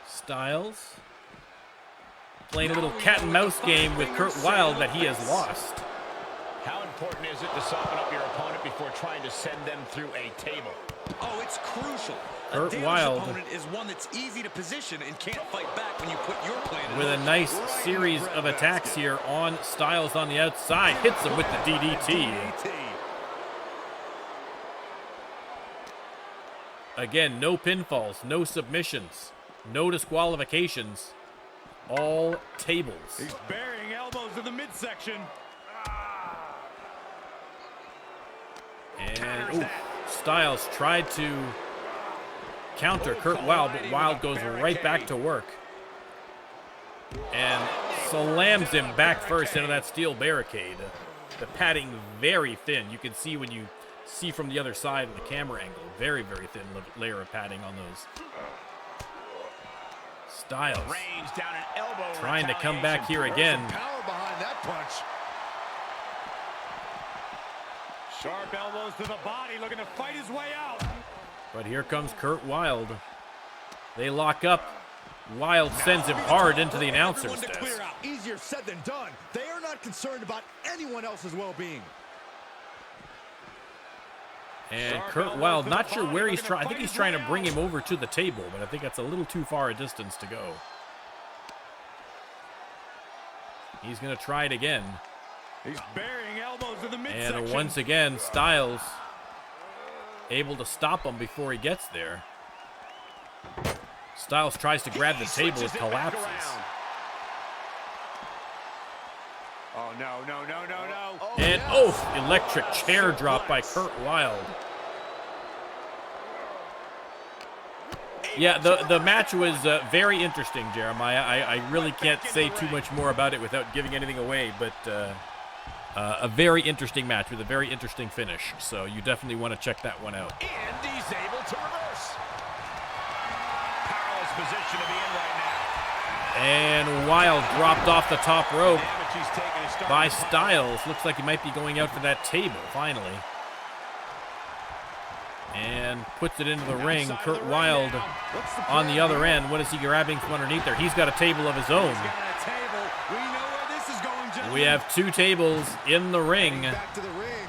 Stylez playing a little cat and mouse game with Curt Wilde that he has lost. How important is it to soften up your opponent before trying to send them through a table? Oh, it's crucial. Curt a damaged Wilde opponent is one that's easy to position and can't fight back when you put your plan in with a motion. nice Right series in the of breadbasket. attacks here on Stylez on the outside. Hits him with the DDT. Again, no pinfalls, no submissions, no disqualifications. All tables. He's burying elbows in the midsection. And ooh, Stylez tried to counter Curt Wilde, but Wilde goes right back to work. And slams him back first into that steel barricade. The padding very thin. You can see when you see from the other side of the camera angle. Very, very thin layer of padding on those. Stylez Range down an elbow. trying to come back here again. Power behind that punch. Sharp elbows to the body, looking to fight his way out. But here comes Curt Wilde. They lock up. Wilde sends him hard into the announcer's Everyone to desk. clear out. Easier said than done. They are not concerned about anyone else's well-being. And Curt Wilde, not sure where he's trying. I think he's trying to bring him over to the table, but I think that's a little too far a distance to go. He's going to try it again. He's burying elbows in the midsection. And once again, Stylez able to stop him before he gets there. Stylez tries to grab the table, it collapses. Oh, no. And electric chair drop by Curt Wilde. Yeah, the match was very interesting, Jeremiah. I really can't say too much more about it without giving anything away, but a very interesting match with a very interesting finish. So you definitely want to check that one out. And he's able to reverse. Powerless position to be in right now. And Wilde dropped off the top rope Damage he's taken is starting by to- Stylez. Looks like he might be going out for that table, finally. And puts it into the ring. Outside Curt the ring Wilde now. What's the on the plan other here? end. What is he grabbing from underneath there? He's got a table of his own. He's got a table. We know where this is going, gentlemen. We have two tables in the ring. Back to the ring.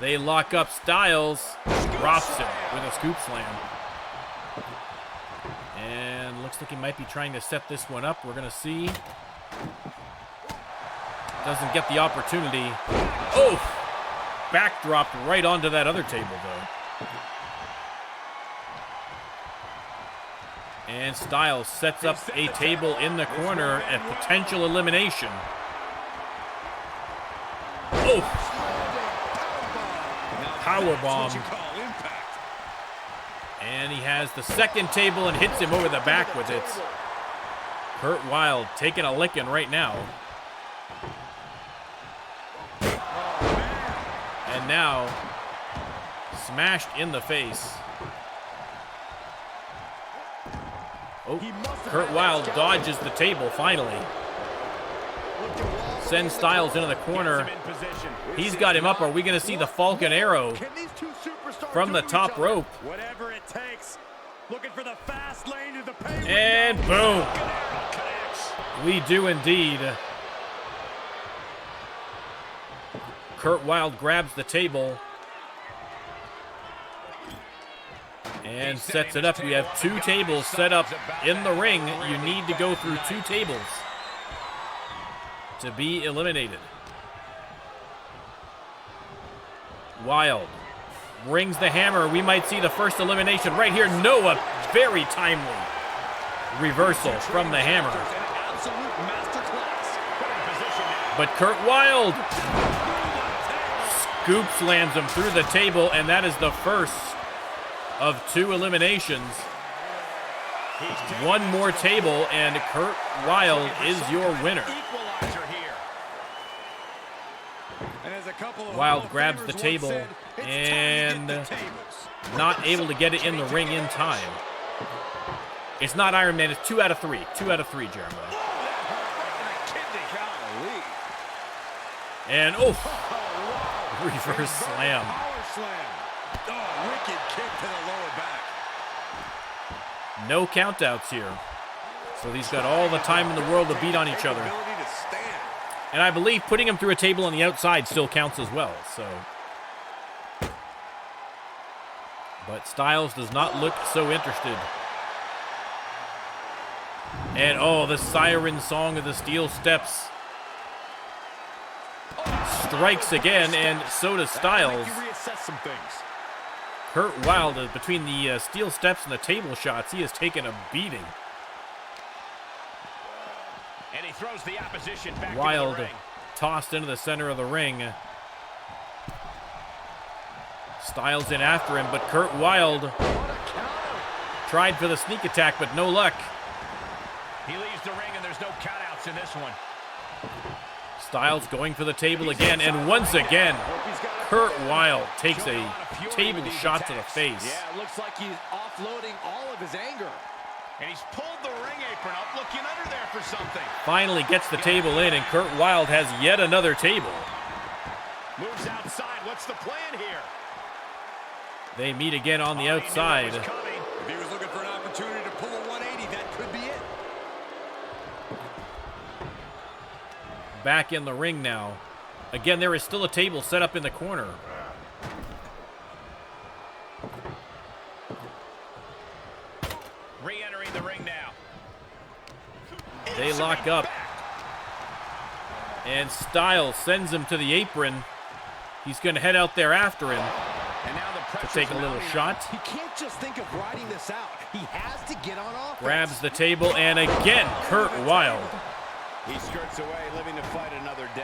They lock up. Stylez drops him with a scoop slam. And looks like he might be trying to set this one up. We're going to see. Doesn't get the opportunity. Oh! Backdropped right onto that other table, though. And Stylez sets up a table in the corner at potential elimination. Oh! Powerbomb. What you call impact. And he has the second table and hits him over the back with it. Curt Wilde taking a licking right now. And now, smashed in the face. Oh, Curt Wilde dodges the table finally. Sends Stylez into the corner. In position. He's got him up. Are we going to see the Falcon Arrow Can these two superstars from the do top each other? rope? Whatever it takes. Looking for the fast lane to the pay. And boom. We do indeed. Curt Wilde grabs the table and sets it up. We have 2 tables set up in the ring. You need to go through 2 tables to be eliminated. Wilde brings the hammer. We might see the first elimination right here. Noah, very timely reversal from the hammer. But Curt Wilde scoop slams him through the table, and that is the first of 2 eliminations. 1 more table, and Curt Wilde is your winner. Wilde grabs the table and not able to get it in the ring in time. It's not Iron Man, it's 2 out of 3. 2 out of 3, Jeremiah. And, reverse slam. Wicked kick to the lower back. No countouts here. So he's got all the time in the world to beat on each other. And I believe putting him through a table on the outside still counts as well, so. But Stylez does not look so interested. And the siren song of the steel steps strikes again, and so does Stylez. Curt Wilde, between the steel steps and the table shots, he has taken a beating. And he throws the opposition back Wilde into the ring. tossed into the center of the ring. Stylez in after him, but Curt Wilde tried for the sneak attack, but no luck. He leaves the ring, and there's no countouts in this one. Stylez going for the table again, and once again, Curt Wilde takes a table shot to the face. Yeah, it looks like he's offloading all of his anger. And he's pulled the ring apron up, looking under there for something. Finally gets the table in, and Curt Wilde has yet another table. Moves outside. What's the plan here? They meet again on the outside. If he was looking for an opportunity to pull a 180, that could be it. Back in the ring now. Again, there is still a table set up in the corner. Re-entering the ring now. They lock up. And Stylez sends him to the apron. He's going to head out there after him And now the to take a little shot. He can't just think of riding this out. He has to get on offense. Grabs the table, and again, Curt Wilde. He skirts away, living to fight another day.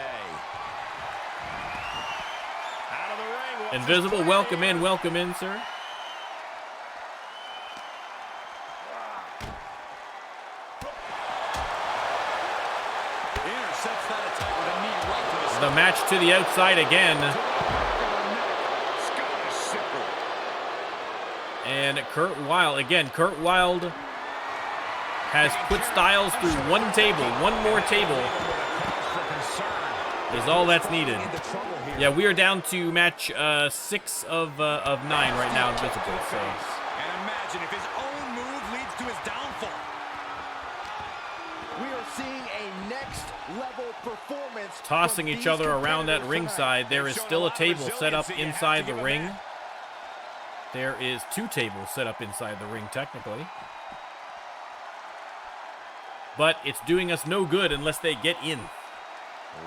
Out of the ring. What's Invisible, his plan welcome in, sir. Intercepts that attack with a knee right to the The match to the outside again. And Curt Wilde has put Stylez through 1 table. 1 more table is all that's needed. Yeah, we are down to match 6 of 9 right now in Invisible. So. And imagine if his own move leads to his downfall. We are seeing a next level performance. Tossing each other around that ringside. There is still a table set up inside the ring. There is 2 tables set up inside the ring, technically. But it's doing us no good unless they get in.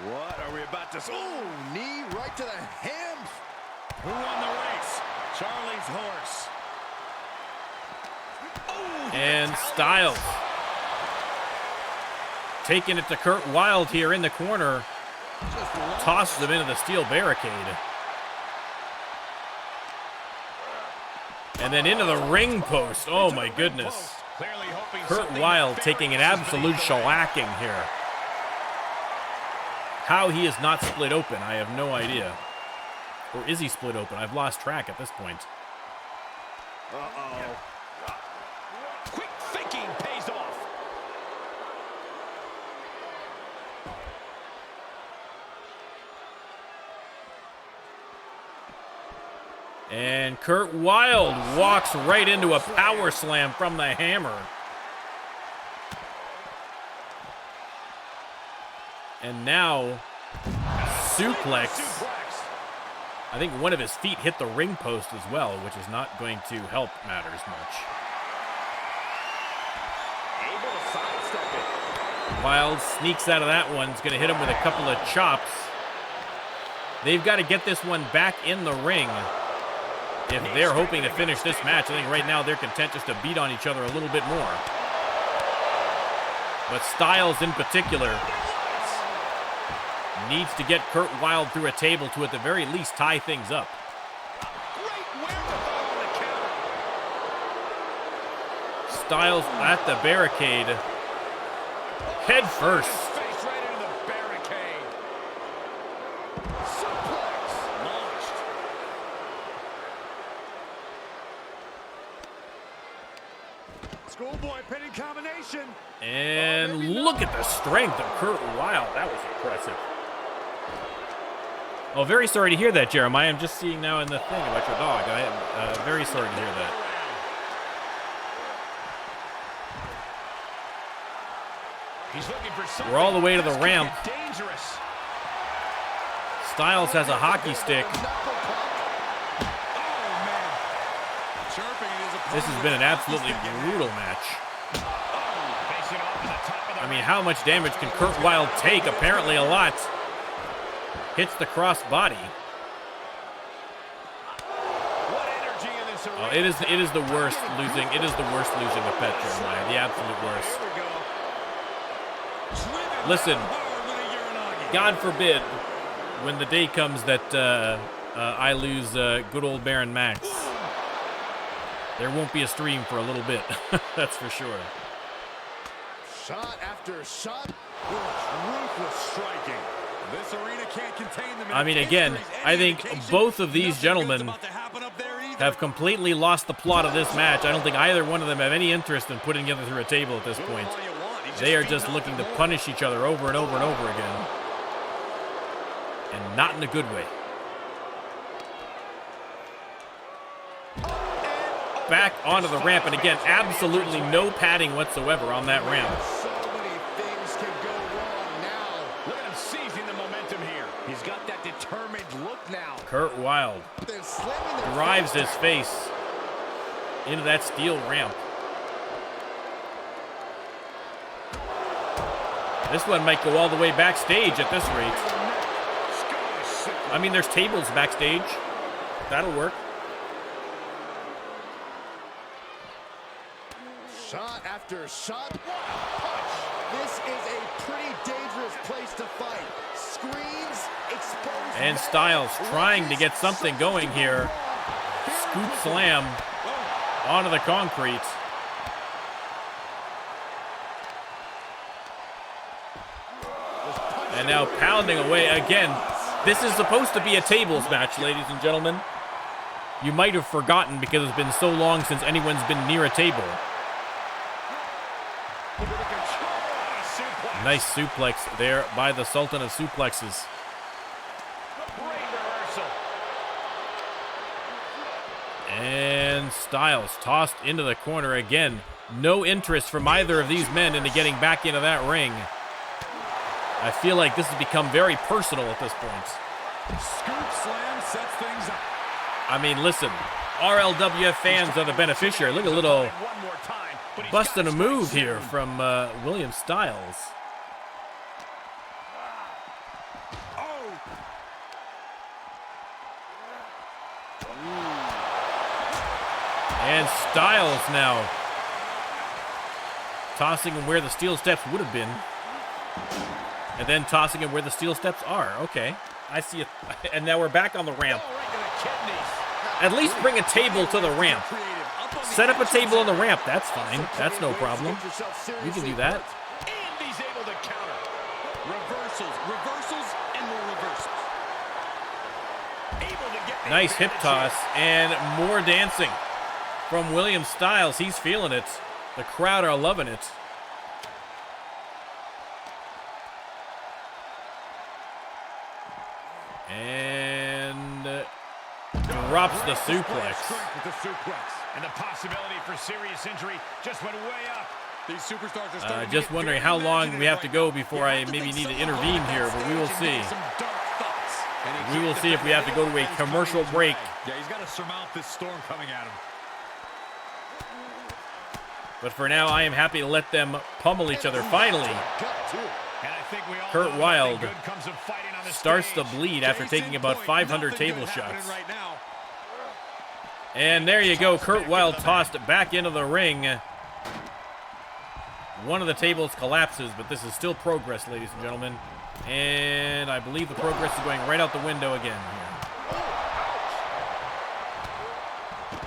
What are we about to see? Oh, knee right to the hams. Who won the race? Charlie's horse. And Stylez taking it to Curt Wilde here in the corner. Tosses him into the steel barricade. And then into the ring post. Oh my goodness. Clearly hoping Curt something Wilde nefarious taking an is absolute gonna happen. shellacking here. How he is not split open, I have no idea. Or is he split open? I've lost track at this point. Uh-oh. Quick thinking pays off. And Curt Wilde walks right into a power slam from the hammer. And now, suplex. I think one of his feet hit the ring post as well, which is not going to help matters much. Able to sidestep it. Wilde sneaks out of that one. He's going to hit him with a couple of chops. They've got to get this one back in the ring if they're hoping to finish this match. I think right now they're content just to beat on each other a little bit more. But Stylez in particular needs to get Curt Wilde through a table to at the very least tie things up. Great wherewithal on the counter. Stylez at the barricade. Head first. Face right into the barricade. Suplex launched. Schoolboy pinning combination. And look at the strength of Curt Wilde. That was impressive. Oh, very sorry to hear that, Jeremiah. I'm just seeing now in the thing about your dog. I am very sorry to hear that. He's looking for something. We're all the way to the ramp. Dangerous. Stylez has a hockey stick. This has been an absolutely brutal match. I mean, how much damage can Curt Wilde take? Apparently a lot. Hits the cross body. Oh, it is the worst losing. It is the worst losing a pet, Jeremiah. The absolute worst. Listen, God forbid when the day comes that I lose good old Baron Max. There won't be a stream for a little bit. That's for sure. Shot after shot. Ruthless striking. This arena can't contain them. I mean, again, I think both of these gentlemen have completely lost the plot of this match. I don't think either one of them have any interest in putting together through a table at this point. They are just looking to punish each other over and over and over again. And not in a good way. Back onto the ramp, and again, absolutely no padding whatsoever on that ramp. So many things can go wrong now. Look at him seizing the momentum here. He's got that determined look now. Curt Wilde drives his face into that steel ramp. This one might go all the way backstage at this rate. I mean, there's tables backstage. That'll work. Shot after shot. Punch. This is a pretty dangerous place to fight. Screens, exposed. And Stylez trying to get something going here. Scoop slam onto the concrete. And now pounding away again. This is supposed to be a tables match, ladies and gentlemen. You might have forgotten because it's been so long since anyone's been near a table. Nice suplex there by the Sultan of Suplexes. And Stylez tossed into the corner again. No interest from either of these men into getting back into that ring. I feel like this has become very personal at this point. Scoop slam sets things up. I mean, listen, RLWF fans are the beneficiary. Look at a little busting a move here from William Stylez. And Stylez now tossing him where the steel steps would have been. And then tossing him where the steel steps are. Okay, I see it. And now we're back on the ramp. At least bring a table to the ramp. Set up a table on the ramp. That's fine. That's no problem. You can do that. And he's able to counter. Reversals, and more reversals. Able to get nice hip toss and more dancing from William Stylez. He's feeling it. The crowd are loving it. And drops the suplex. With the suplex. And the possibility for serious injury just went way up. These superstars are starting just wondering how long we have to go before I maybe need to intervene here, but we will see. We will see if we have to go to a commercial break. Yeah, he's got to surmount this storm coming at him. But for now, I am happy to let them pummel each other. Finally, Curt Wilde starts to bleed after taking about 500 table shots. And there you go, Curt Wilde tossed back into the ring. One of the tables collapses, but this is still progress, ladies and gentlemen. And I believe the progress is going right out the window again here.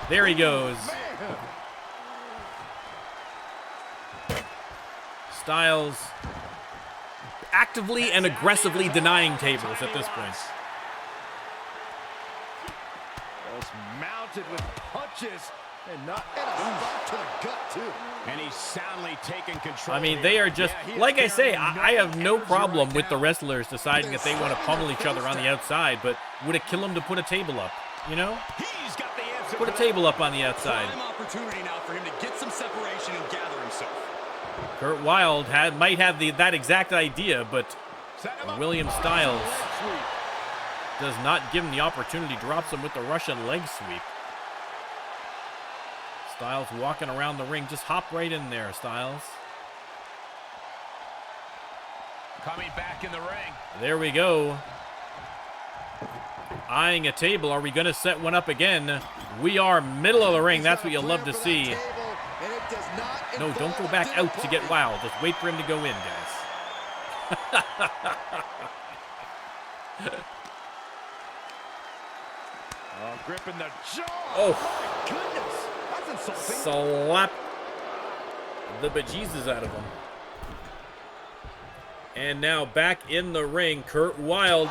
There he goes. Stylez actively and aggressively denying tables at this point. Just mounted with punches and a stop to the gut too. And he's soundly taking control. I mean, they are just, like I say, I have no problem with the wrestlers deciding that they want to pummel each other on the outside, but would it kill them to put a table up, you know? He's got the answer. Put a table up on the outside. Prime opportunity now for him to get some separation and gather himself. Curt Wilde might have that exact idea, but William Stylez does not give him the opportunity, drops him with the Russian leg sweep. Stylez walking around the ring. Just hop right in there, Stylez. Coming back in the ring. There we go. Eyeing a table. Are we going to set one up again? We are middle of the ring. That's what you love to see. No, don't go back out to get Wilde. Just wait for him to go in, guys. Gripping the jaw. Oh. My goodness. That's insulting. Slap the bejesus out of him. And now back in the ring, Curt Wilde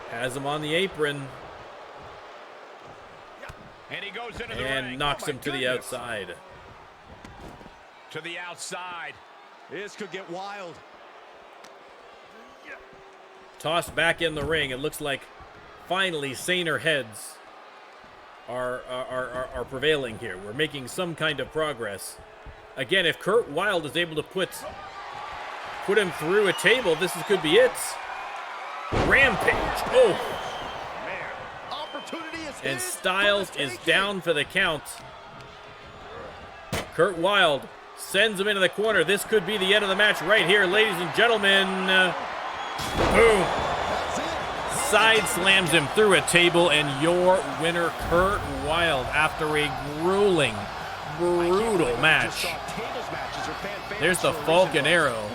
has him on the apron. And he goes into the and ring. knocks him to the outside. To the outside. This could get wild. Tossed back in the ring. It looks like finally saner heads are prevailing here. We're making some kind of progress. Again, if Curt Wilde is able to put him through a table, this could be it. Rampage. Oh. And Stylez is down for the count. Curt Wilde sends him into the corner. This could be the end of the match right here, ladies and gentlemen. Boom. Side slams him through a table, and your winner, Curt Wilde, after a grueling, brutal match. There's the Falcon Arrow.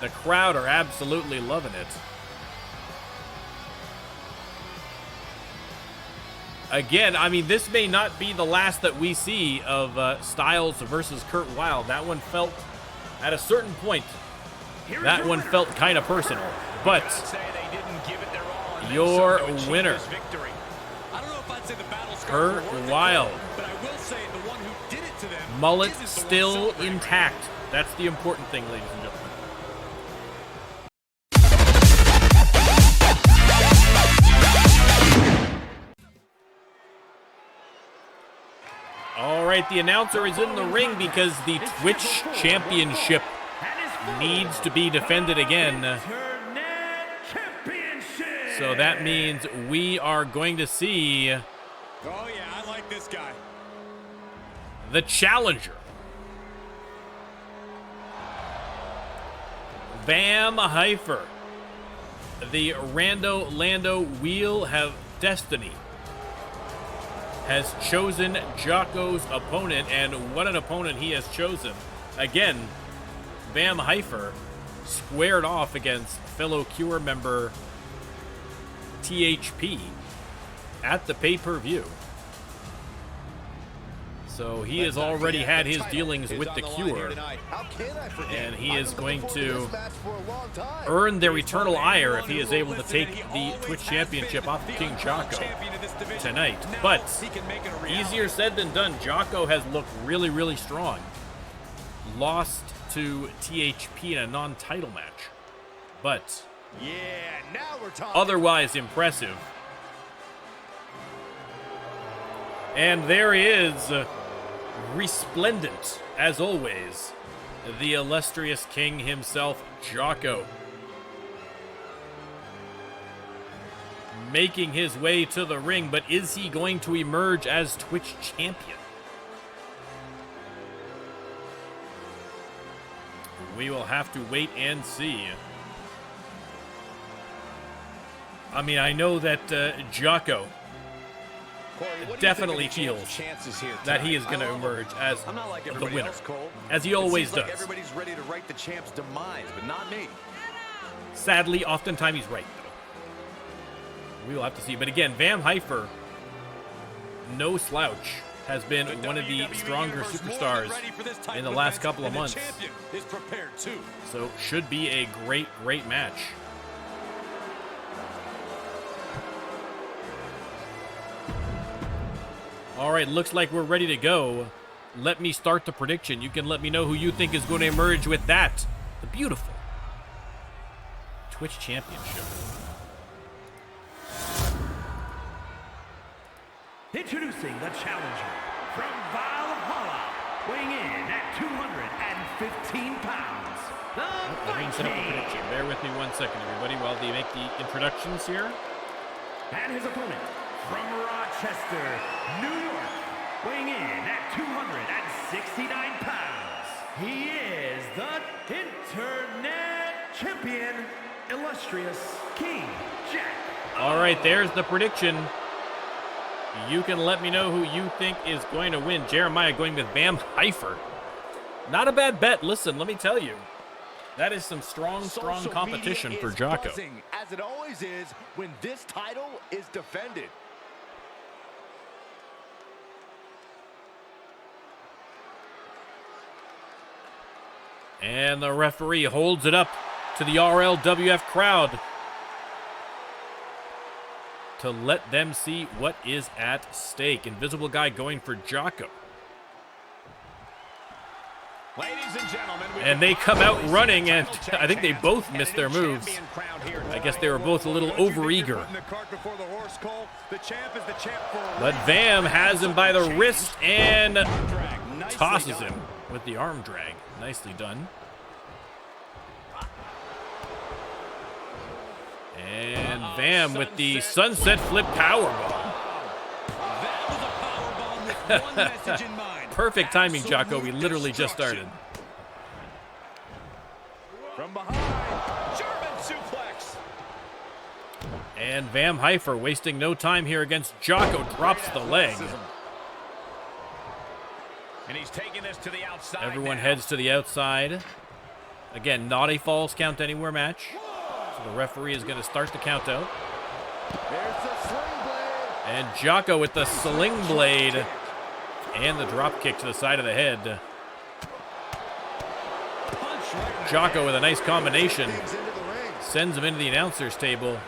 The crowd are absolutely loving it. Again, I mean, this may not be the last that we see of Stylez versus Curt Wilde. That one felt, at a certain point, that one felt kind of personal. But your winner, Curt Wilde. Mullet still intact. That's the important thing, ladies and gentlemen. All right, the announcer is in the ring because the Twitch Championship needs to be defended again. So that means we are going to see Oh, yeah, I like this guy. the challenger. Bam Heifer. The Rando Lando Wheel of Destiny has chosen Jocko's opponent, and what an opponent he has chosen. Again, Bam Heifer squared off against fellow Cure member THP at the pay-per-view. So he has already had his dealings with the Cure, and he is going to earn their eternal ire if he is able to take the Twitch Championship off of King Jocko tonight. But easier said than done. Jocko has looked really, really strong. Lost to THP in a non-title match. But Yeah, now we're talking. Otherwise impressive. And there is, resplendent, as always, the illustrious king himself, Jocko. Making his way to the ring, but is he going to emerge as Twitch champion? We will have to wait and see. I mean, I know that Jocko definitely feels that he is going to emerge as the winner, as he always does. Everybody's ready to write the champ's demise, but not me. Sadly, oftentimes he's right, though. We will have to see. But again, Vam Heifer, no slouch, has been one of the stronger superstars in the last couple of months. So should be a great, great match. All right, looks like we're ready to go. Let me start the prediction. You can let me know who you think is going to emerge with that. The beautiful Twitch Championship. Introducing the challenger from Valhalla, weighing in at 215 pounds, the Viking. Bear with me 1 second, everybody, while they make the introductions here. And his opponent from Rochester, New York, weighing in at 269 pounds. He is the Internet Champion, illustrious King Jack. All right, there's the prediction. You can let me know who you think is going to win. Jeremiah going with Vam Heifer. Not a bad bet. Listen, let me tell you. That is some strong competition for Jocko. As it always is when this title is defended. And the referee holds it up to the RLWF crowd to let them see what is at stake. Invisible Guy going for Jocko. Ladies and gentlemen, and they come out running, and I think they both missed their moves. I guess they were both a little overeager. But Vam has him by the wrist and tosses him with the arm drag. Nicely done. And Vam with the sunset flip powerbomb. Perfect timing, Jocko. We literally just started. From behind, German suplex. And Vam Heifer wasting no time here against Jocko, drops the leg. And he's taking this to the outside. Everyone heads to the outside. Again, not a falls count anywhere match. So the referee is going to start the count out. There's the sling blade. And Jocko with the sling blade and the drop kick to the side of the head. Jocko with a nice combination. Sends him into the announcer's table.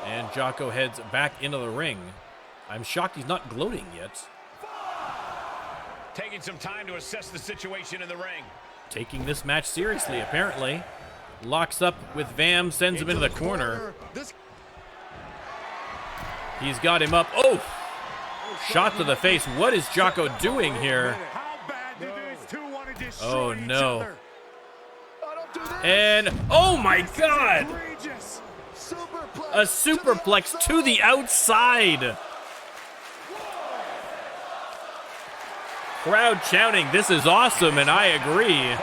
And Jocko heads back into the ring. I'm shocked he's not gloating yet. Taking some time to assess the situation in the ring. Taking this match seriously, apparently. Locks up with Vam, sends him into the corner. He's got him up. Oh! Shot to the face. What is Jocko doing here? Oh, no. And, oh my God! A superplex to the outside. Crowd shouting, this is awesome, and I agree.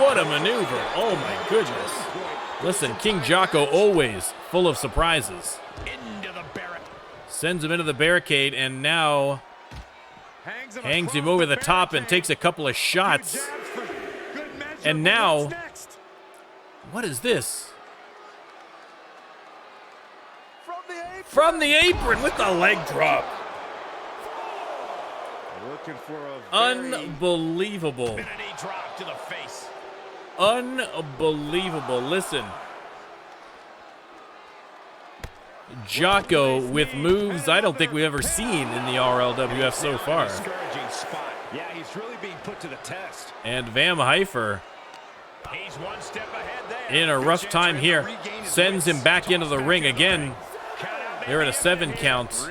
What a maneuver. Oh my goodness. Listen, King Jocko always full of surprises. Sends him into the barricade and now hangs him over the top and takes a couple of shots. And now, what is this? From the apron with the leg drop. Unbelievable. Unbelievable. Listen. Jocko with moves I don't think we've ever seen in the RLWF so far. Yeah, he's really being put to the test. And Vam Heifer He's one step ahead there. In a rough time here. Sends him back into the ring again. They're at a 7 count.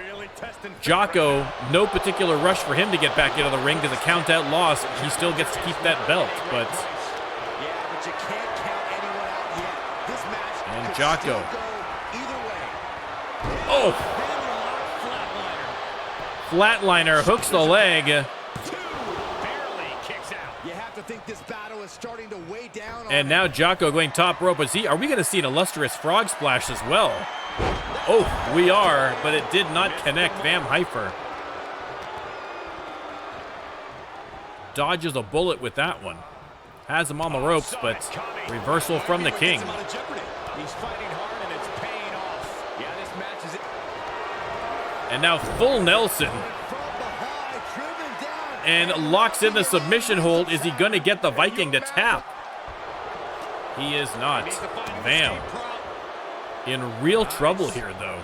Jocko, no particular rush for him to get back into the ring because a count out loss, he still gets to keep that belt. But you can't count anyone out yet. This match and Jocko. either way. Oh! Flatliner hooks the leg. Barely kicks out. You have to think this battle is starting to weigh down on And now Jocko going top rope. Are we going to see an illustrious frog splash as well? Oh, we are, but it did not connect. Vam Heifer dodges a bullet with that one. Has him on the ropes, but reversal from the King. He's fighting hard and it's paying off. Yeah, this match is... And now full Nelson. And locks in the submission hold. Is he going to get the Viking to tap? He is not. Bam. In real trouble here, though.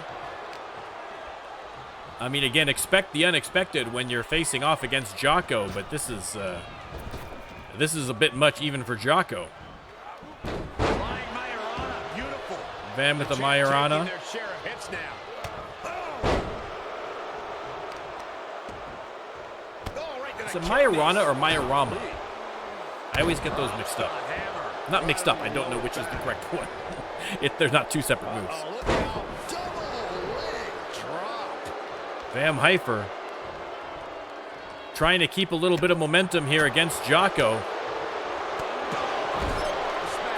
I mean, again, expect the unexpected when you're facing off against Jocko, but this is a bit much even for Jocko. Van with the Majorana. Is it Majorana or Majorama? I always get those mixed up. Not mixed up. I don't know which is the correct one. They're not two separate moves. Vam Heifer trying to keep a little bit of momentum here against Jocko.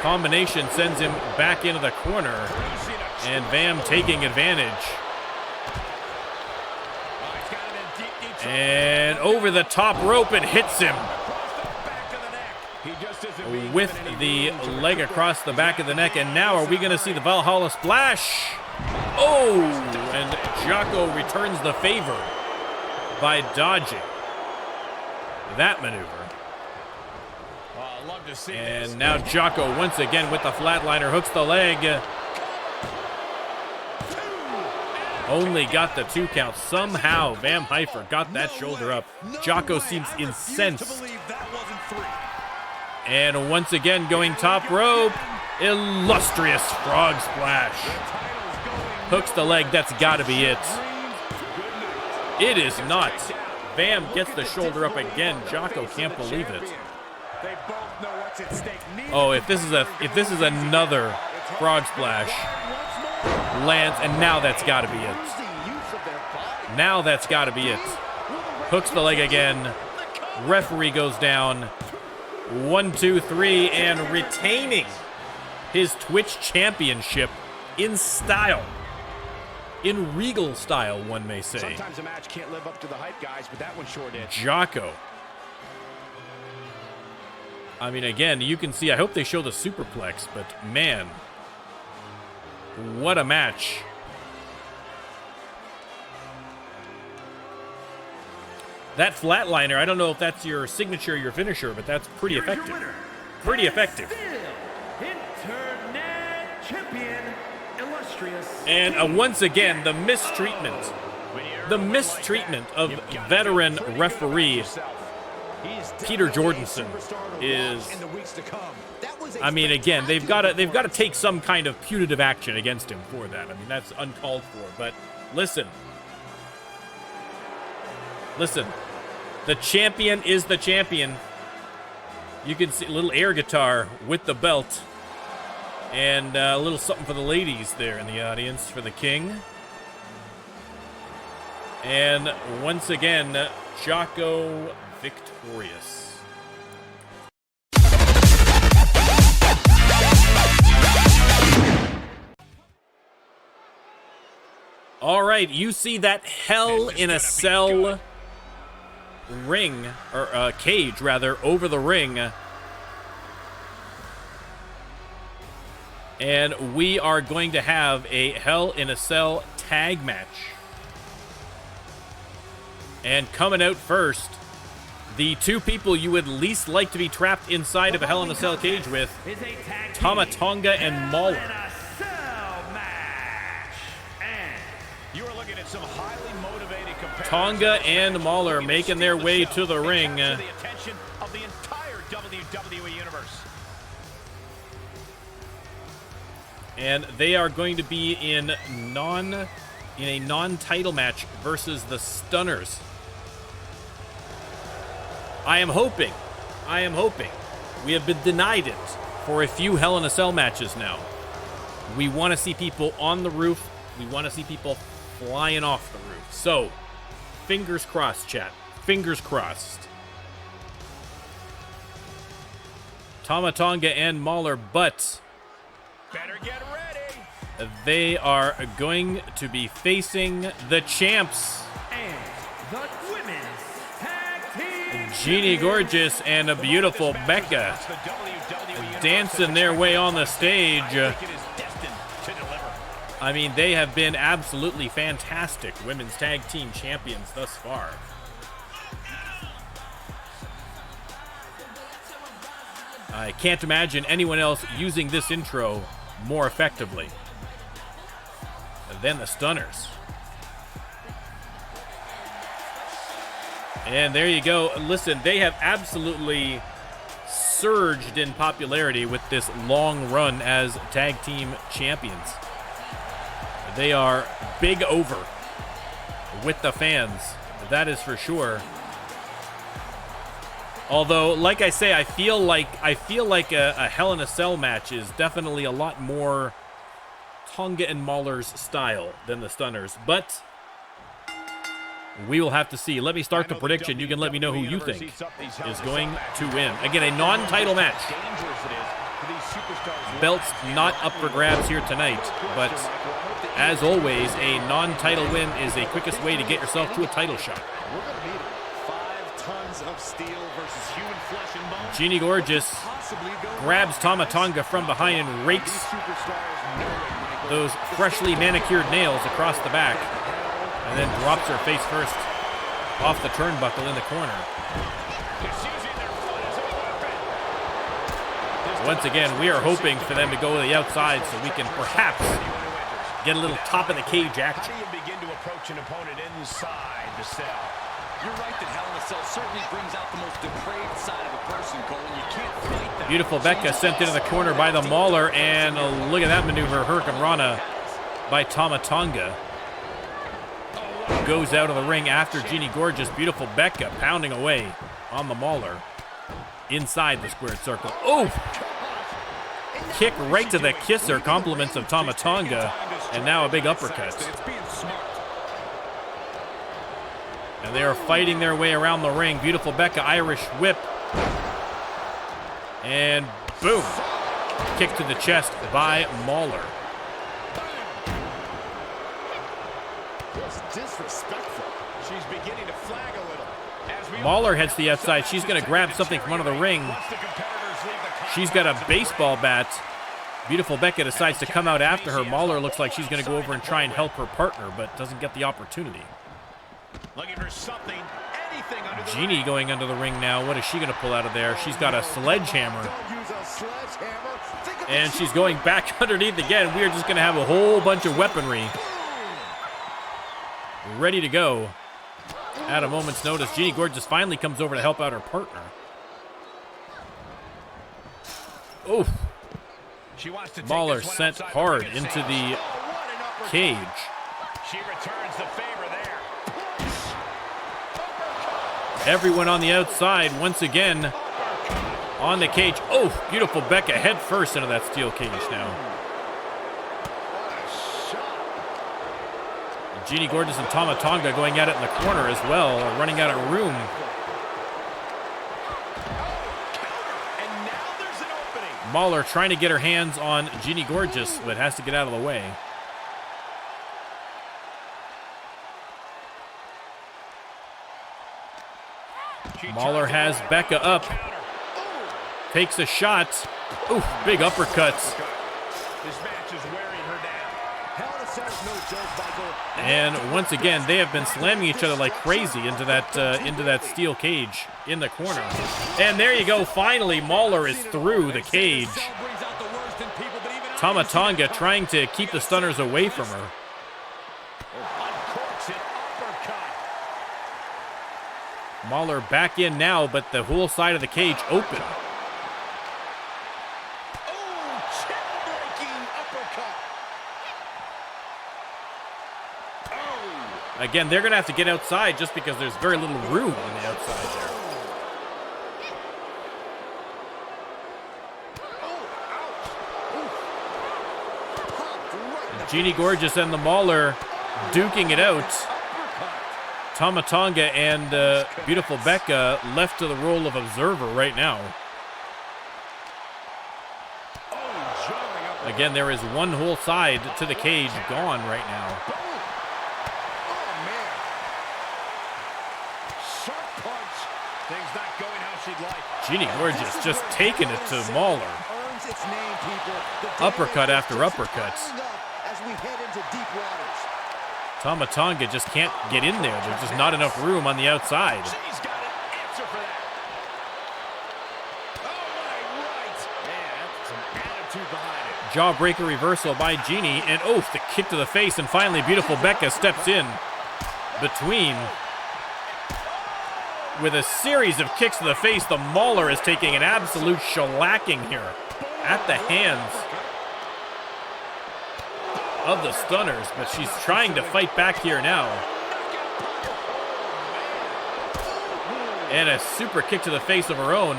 Combination sends him back into the corner. And Vam taking advantage. And over the top rope, it hits him. With the leg across the back of the neck. And now are we going to see the Valhalla Splash? Oh! And Jocko returns the favor by dodging that maneuver. And now Jocko once again with the flatliner hooks the leg. Only got the 2 count. Somehow Vam Heifer got that shoulder up. Jocko seems incensed. And once again going top rope. Illustrious frog splash. Hooks the leg. That's got to be it. It is not. Vam gets the shoulder up again. Jocko can't believe it. Oh, if this is another frog splash, lands, and now that's got to be it. Now that's got to be it. Hooks the leg again. Referee goes down. 1, 2, 3, and retaining his Twitch Championship in style. In regal style, one may say. Sometimes a match can't live up to the hype, guys, but that one sure did. Jocko. I mean, again, you can see, I hope they show the superplex, but man, what a match. That flatliner, I don't know if that's your signature or your finisher, but that's pretty effective. Pretty effective. Internet champion, illustrious. And once again, the mistreatment. The mistreatment of veteran referee Peter Jordanson is, I mean, again, they've got to take some kind of punitive action against him for that. I mean, that's uncalled for. But listen, the champion is the champion. You can see a little air guitar with the belt, and a little something for the ladies there in the audience for the King. And once again, Jocko victorious. All right, you see that Hell in a Cell ring, or cage rather, over the ring. And we are going to have a Hell in a Cell tag match. And coming out first, the two people you would least like to be trapped inside of a Hell in a Cell cage with, Tamatonga and Mauler. Tonga and Mauler making their way to the ring. The attention of the entire WWE Universe. And they are going to be in a non-title match versus the Stunners. I am hoping. We have been denied it for a few Hell in a Cell matches now. We want to see people on the roof. We want to see people flying off the roof. So, fingers crossed, chat. Fingers crossed. Tama Tonga and Mauler, but Better get ready. they are going to be facing the champs. And the women's tag team. Jeannie Gorgeous and a beautiful Becca The WWE dancing their way on the stage. I think it is destined to deliver. I mean, they have been absolutely fantastic women's tag team champions thus far. I can't imagine anyone else using this intro more effectively than the Stunners. And there you go. Listen, they have absolutely surged in popularity with this long run as tag team champions. They are big over with the fans, that is for sure. Although, like I say, I feel like a Hell in a Cell match is definitely a lot more Tonga and Mauler's style than the Stunners, but we will have to see. Let me start the prediction. You can let me know who you think is going to win. Again, a non-title match. Belts not up for grabs here tonight, but as always, a non-title win is the quickest way to get yourself to a title shot. We're going to need it. 5 tons of steel versus human flesh and bone. Jeannie Gorgeous grabs Tama Tonga from behind and rakes those freshly manicured nails across the back, and then drops her face first off the turnbuckle in the corner. Once again, we are hoping for them to go to the outside so we can perhaps get a little top of the cage action. How do you begin to approach an opponent inside the cell? You're right that Hell in a Cell certainly brings out the most depraved side of a person, Cole, and you can't fight that. Beautiful Becca sent into the corner by the Mauler, and look at that maneuver, Hurricane Rana by Tama Tonga. Goes out of the ring after Jeannie Gorgeous. Beautiful Becca pounding away on the Mauler inside the squared circle. Oh! Kick right to the kisser, compliments of Tama Tonga, and now a big uppercut. And they are fighting their way around the ring. Beautiful Becca, Irish whip. And boom. Kick to the chest by Mauler. Disrespectful. She's beginning to flag a little. Mauler heads to the outside. She's going to grab something from under the ring. She's got a baseball bat. Beautiful Becca decides to come out after her. Mauler looks like she's going to go over and try and help her partner, but doesn't get the opportunity. Looking for something, anything under the Jeannie going under the ring now. What is she going to pull out of there? She's got a sledgehammer. Use a sledgehammer. Think of And she's going back underneath again. We are just going to have a whole bunch of weaponry ready to go at a moment's notice. Jeannie Gorgeous finally comes over to help out her partner. Oof. She wants to take Mauler this one sent outside hard the ring into and the say, cage. She returns the favor there. Everyone on the outside once again on the cage. Oh, beautiful Becca head first into that steel cage now. Jeannie Gorgeous and Tama Tonga going at it in the corner as well, running out of room. And now there's an opening. Mauler trying to get her hands on Jeannie Gorgeous, but has to get out of the way. Mauler has Becca up. Takes a shot. Oof, big uppercuts. This match is wearing her down. Hell in a Cell is no joke, Michael. And once again, they have been slamming each other like crazy into that steel cage in the corner. And there you go. Finally, Mauler is through the cage. Tama Tonga trying to keep the Stunners away from her. Uncorks it, uppercut. Mauler back in now, but the whole side of the cage open. Oh, chin-breaking uppercut. Again, they're going to have to get outside just because there's very little room on the outside there. Jeannie Gorgeous and the Mauler duking it out. Tama Tonga and Beautiful Becca left to the role of observer right now. Again, there is one whole side to the cage gone right now. Jeannie Gorgeous just taking it to Mauler. Uppercut after uppercut. Tama Tonga just can't get in there. There's just not enough room on the outside. She's got an answer for that. Oh, what a right. Man, that's some attitude behind it. Jawbreaker reversal by Jeannie, and the kick to the face, and finally Beautiful Becca steps in between. With a series of kicks to the face, the Mauler is taking an absolute shellacking here at the hands of the Stunners, but she's trying to fight back here now. And a super kick to the face of her own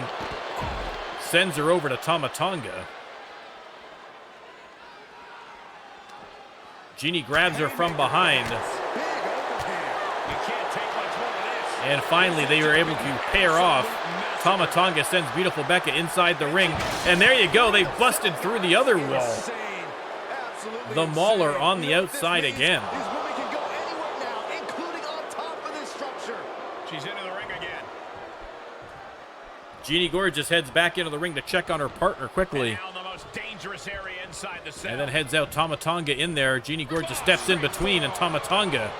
sends her over to Tama Tonga. Jeannie grabs her from behind. And finally, they were able to pair off. Tama Tonga sends Beautiful Becca inside the ring. And there you go. They busted through the other wall. The Mauler on the outside again. She's into the ring again. Jeannie Gorgeous heads back into the ring to check on her partner quickly. And now the most dangerous area inside the cell. And then heads out Tama Tonga in there. Jeannie Gorgeous steps in between, and Tama Tonga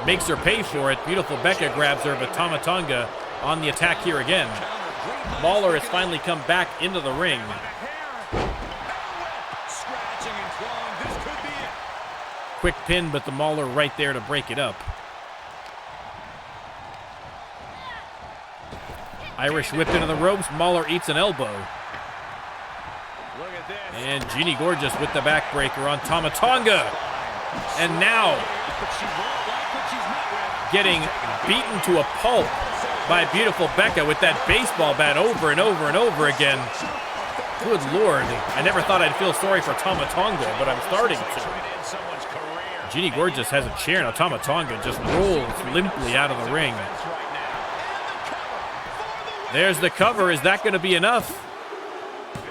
makes her pay for it. Beautiful Becca grabs her, but Tama Tonga on the attack here again. Mauler has finally come back into the ring. Quick pin, but the Mauler right there to break it up. Irish whip into the ropes. Mauler eats an elbow. And Jeannie Gorgeous with the backbreaker on Tama Tonga. And now getting beaten to a pulp by Beautiful Becca with that baseball bat over and over and over again. Good Lord. I never thought I'd feel sorry for Tama Tonga, but I'm starting to. Jeannie Gorgeous has a chair. Now Tama Tonga just rolls limply out of the ring. There's the cover. Is that going to be enough?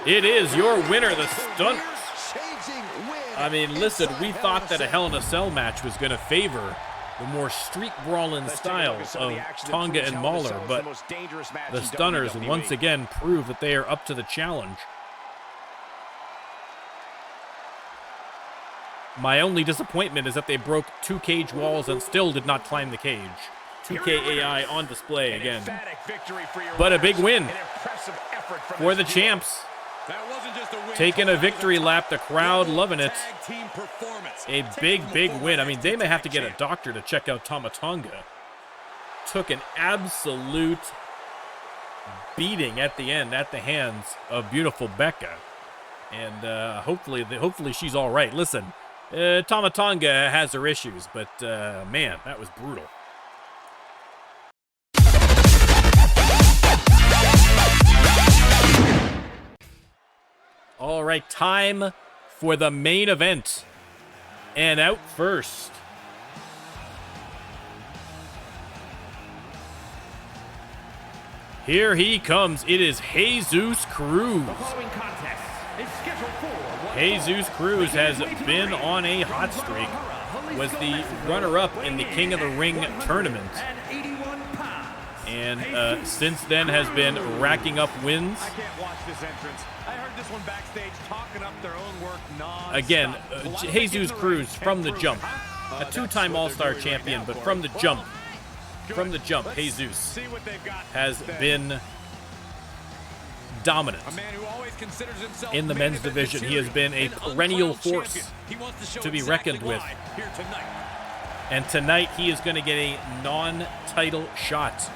It is. Your winner, the Stunners. I mean, listen, we thought that a Hell in a Cell match was going to favor the more street brawling style of Tonga and Mauler, but the Stunners once again prove that they are up to the challenge. My only disappointment is that they broke 2 cage walls and still did not climb the cage. 2K AI on display again. But a big win for the champs. Taking a victory lap, the crowd loving it. A big, big win. I mean, they may have to get a doctor to check out Tama Tonga. Took an absolute beating at the end at the hands of Beautiful Becca. And hopefully she's all right. Listen, Tama Tonga has her issues, but man, that was brutal. All right, time for the main event. And out first, here he comes. It is Jesus Cruz. Jesus Cruz has been on a hot streak. Was the runner-up in the King of the Ring tournament. And since then has been racking up wins. I can't watch this entrance. I heard this one backstage talking up their own work non-stop. Again, Jesus Cruz from the jump. A 2-time All-Star champion, but from the jump, Jesus has been dominant in the men's division. He has been a perennial force to be reckoned with. And tonight he is going to get a non-title shot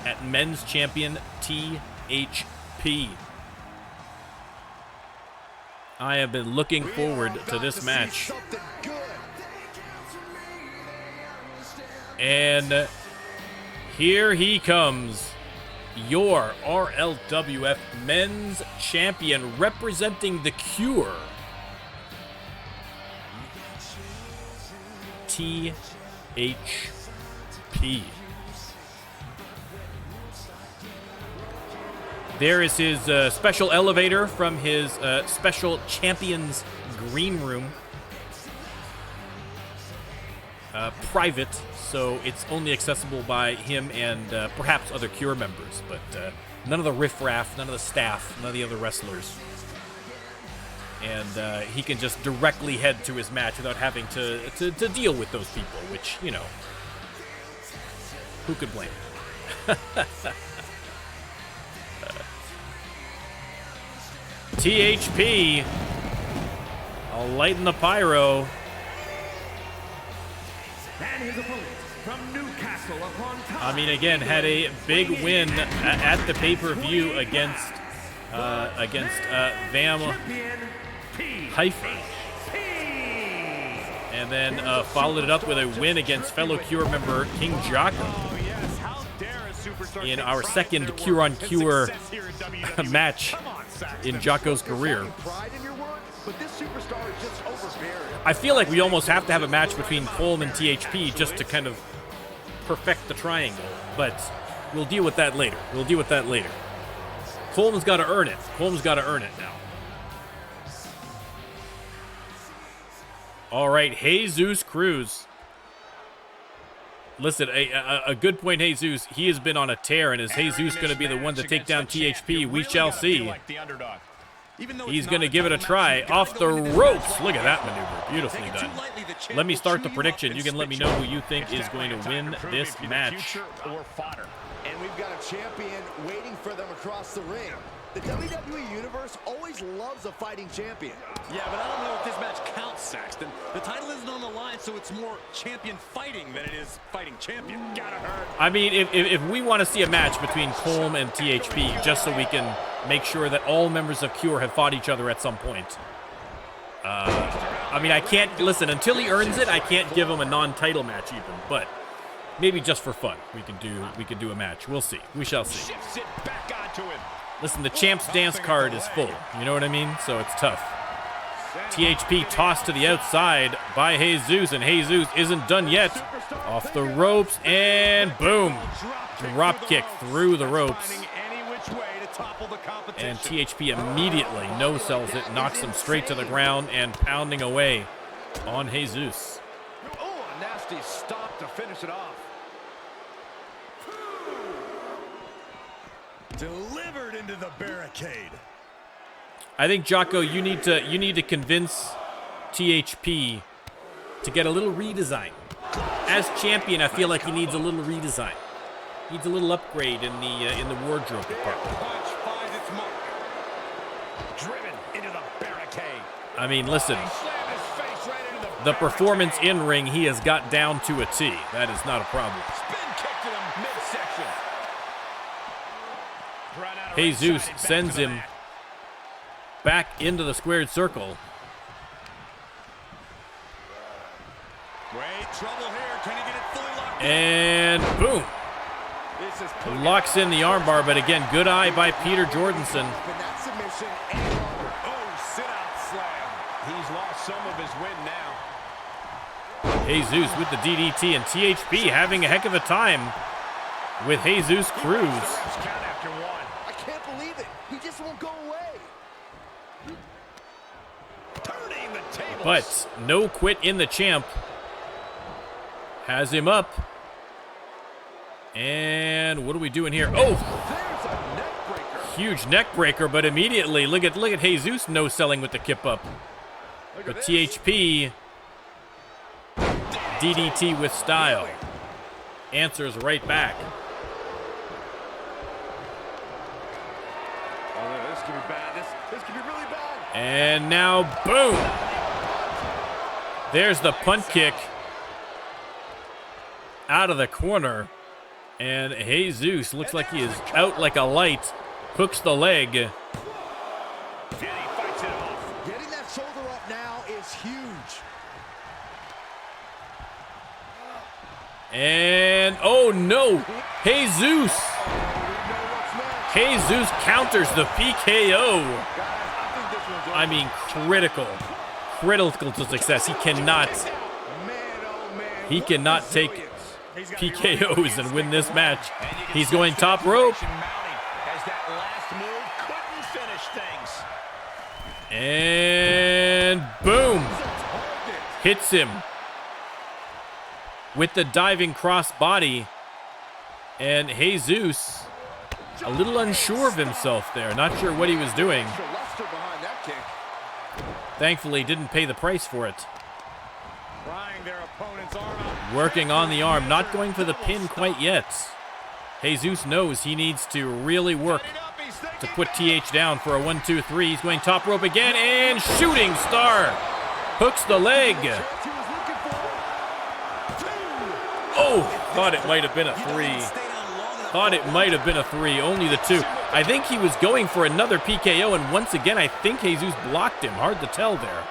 at men's champion THP. I have been looking forward to this match And here he comes, your RLWF Men's Champion, representing the Cure, THP. There is his special elevator from his special Champions green room. Private, so it's only accessible by him and perhaps other Cure members, but none of the riffraff, none of the staff, none of the other wrestlers. And he can just directly head to his match without having to deal with those people, which, you know, who could blame him? THP, I'll lighten the pyro. And his opponent from Newcastle upon Tyne. I mean, again, had a big win at the pay-per-view against Vam Hyphen. And then followed it up with a win against fellow Cure member King Jocko in our second Cure-on-Cure match in Jocko's career. I feel like we almost have to have a match between Coleman and THP just to kind of perfect the triangle, but we'll deal with that later. Coleman's got to earn it. Now. All right, Jesus Cruz. Listen, a good point, Jesus. He has been on a tear, and is Jesus going to be the one to take down THP? We shall see. He's going to give it a try. Off the ropes. Look at that maneuver. Beautifully done. Let me start the prediction. You can let me know who you think is going to win this match. And we've got a champion waiting for them across the ring. The WWE Universe always loves a fighting champion. Yeah, but I don't know if this match counts, Saxton. The title isn't on the line, so it's more champion fighting than it is fighting champion. Gotta hurt. I mean, if we want to see a match between Colm and THP, just so we can make sure that all members of Cure have fought each other at some point. I mean, I can't, listen, until he earns it, I can't give him a non-title match even, but maybe just for fun, we can do a match. We'll see. We shall see. Shifts it back onto him. Listen, the Champ's Dance card is full. You know what I mean? So it's tough. THP tossed to the outside by Jesus, and Jesus isn't done yet. Off the ropes, and boom. Drop kick through the ropes. And THP immediately no-sells it, knocks him straight to the ground, and pounding away on Jesus. Oh, a nasty stop to finish it off. Delivered into the barricade. I think, Jocko, you need to convince THP to get a little redesign. As champion, I feel like he needs a little redesign. Needs a little upgrade in the wardrobe department. Punch finds its mark. Driven into the barricade. I mean, listen, the performance in ring he has got down to a T. That is not a problem. Spin kick to the midsection. Jesus sends him back into the squared circle. Wait, trouble here. Can he get it fully locked in? And boom. Locks in the armbar, but again, good eye by Peter Jordanson. Oh, sit-out slam. He's lost some of his win now. Jesus with the DDT, and THP having a heck of a time with Jesus Cruz. Count after one. I can't believe it. He just won't go away. Turning the tables. But no quit in the Champ. Has him up. And what are we doing here? Oh! There's a neck breaker. Huge neck breaker, but immediately, look at Jesus no-selling with the kip up. But THP, DDT with style. Answers right back. Oh, this could be bad. This could be really bad. And now, boom! There's the punt kick out of the corner. And Jesus looks like he is out like a light. Hooks the leg. And he fights it off. Getting that shoulder up now is huge. And, oh no, Jesus. Jesus counters the PKO. I mean, critical to success. He cannot take PKOs and win this match. He's going top rope. And boom. Hits him with the diving cross body. And Jesus, a little unsure of himself there. Not sure what he was doing. Thankfully, didn't pay the price for it. Working on the arm, not going for the pin quite yet. Jesus knows he needs to really work to put TH down for a 1-2-3. He's going top rope again, and shooting star. Hooks the leg. Oh, thought it might have been a 3. Thought it might have been a 3, only the 2. I think he was going for another PKO, and once again, I think Jesus blocked him. Hard to tell there.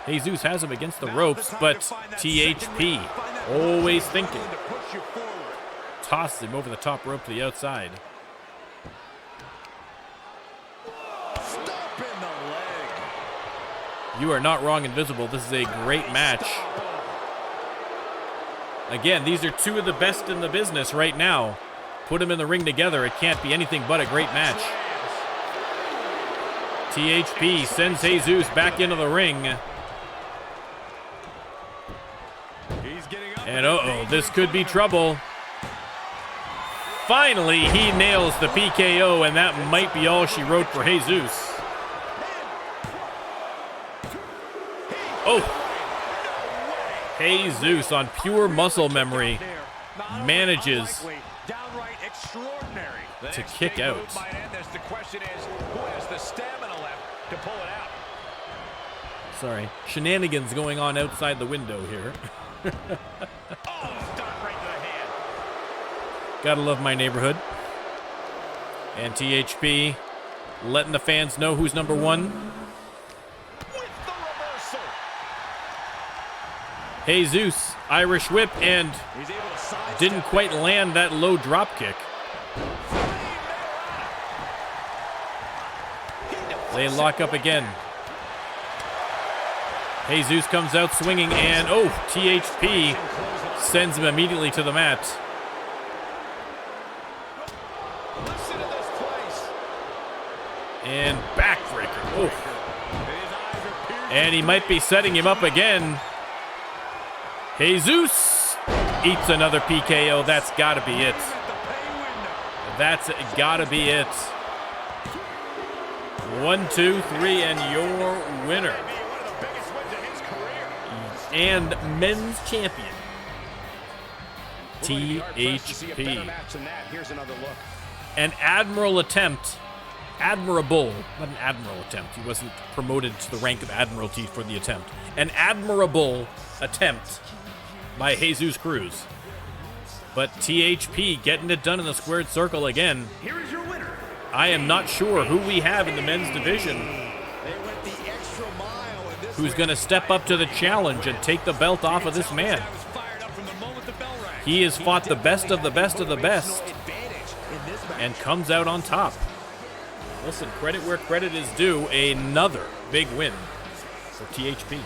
Jesus has him against the ropes, but THP, always thinking. Tosses him over the top rope to the outside. You are not wrong, Invisible. This is a great match. Again, these are two of the best in the business right now. Put them in the ring together. It can't be anything but a great match. THP sends Jesus back into the ring. And uh-oh, this could be trouble. Finally, he nails the PKO, and that might be all she wrote for Jesus. Oh. Jesus, on pure muscle memory, manages to kick out. Sorry, shenanigans going on outside the window here. Gotta love my neighborhood. And THP letting the fans know who's number one. Jesus, Irish whip, and didn't quite land that low drop kick. They lock up again. Jesus comes out swinging, and oh, THP sends him immediately to the mat. And backbreaker. Oh. And he might be setting him up again. Jesus eats another PKO. That's got to be it. That's got to be it. 1, 2, 3, and your winner. And men's champion, THP. An admirable attempt. Admirable. Not an admiral attempt. He wasn't promoted to the rank of admiralty for the attempt. An admirable attempt by Jesus Cruz. But THP getting it done in the squared circle again. Here is your winner. I am not sure who we have in the men's division who's going to step up to the challenge and take the belt off of this man. He has fought the best of the best of the best and comes out on top. Listen, credit where credit is due. Another big win for THP.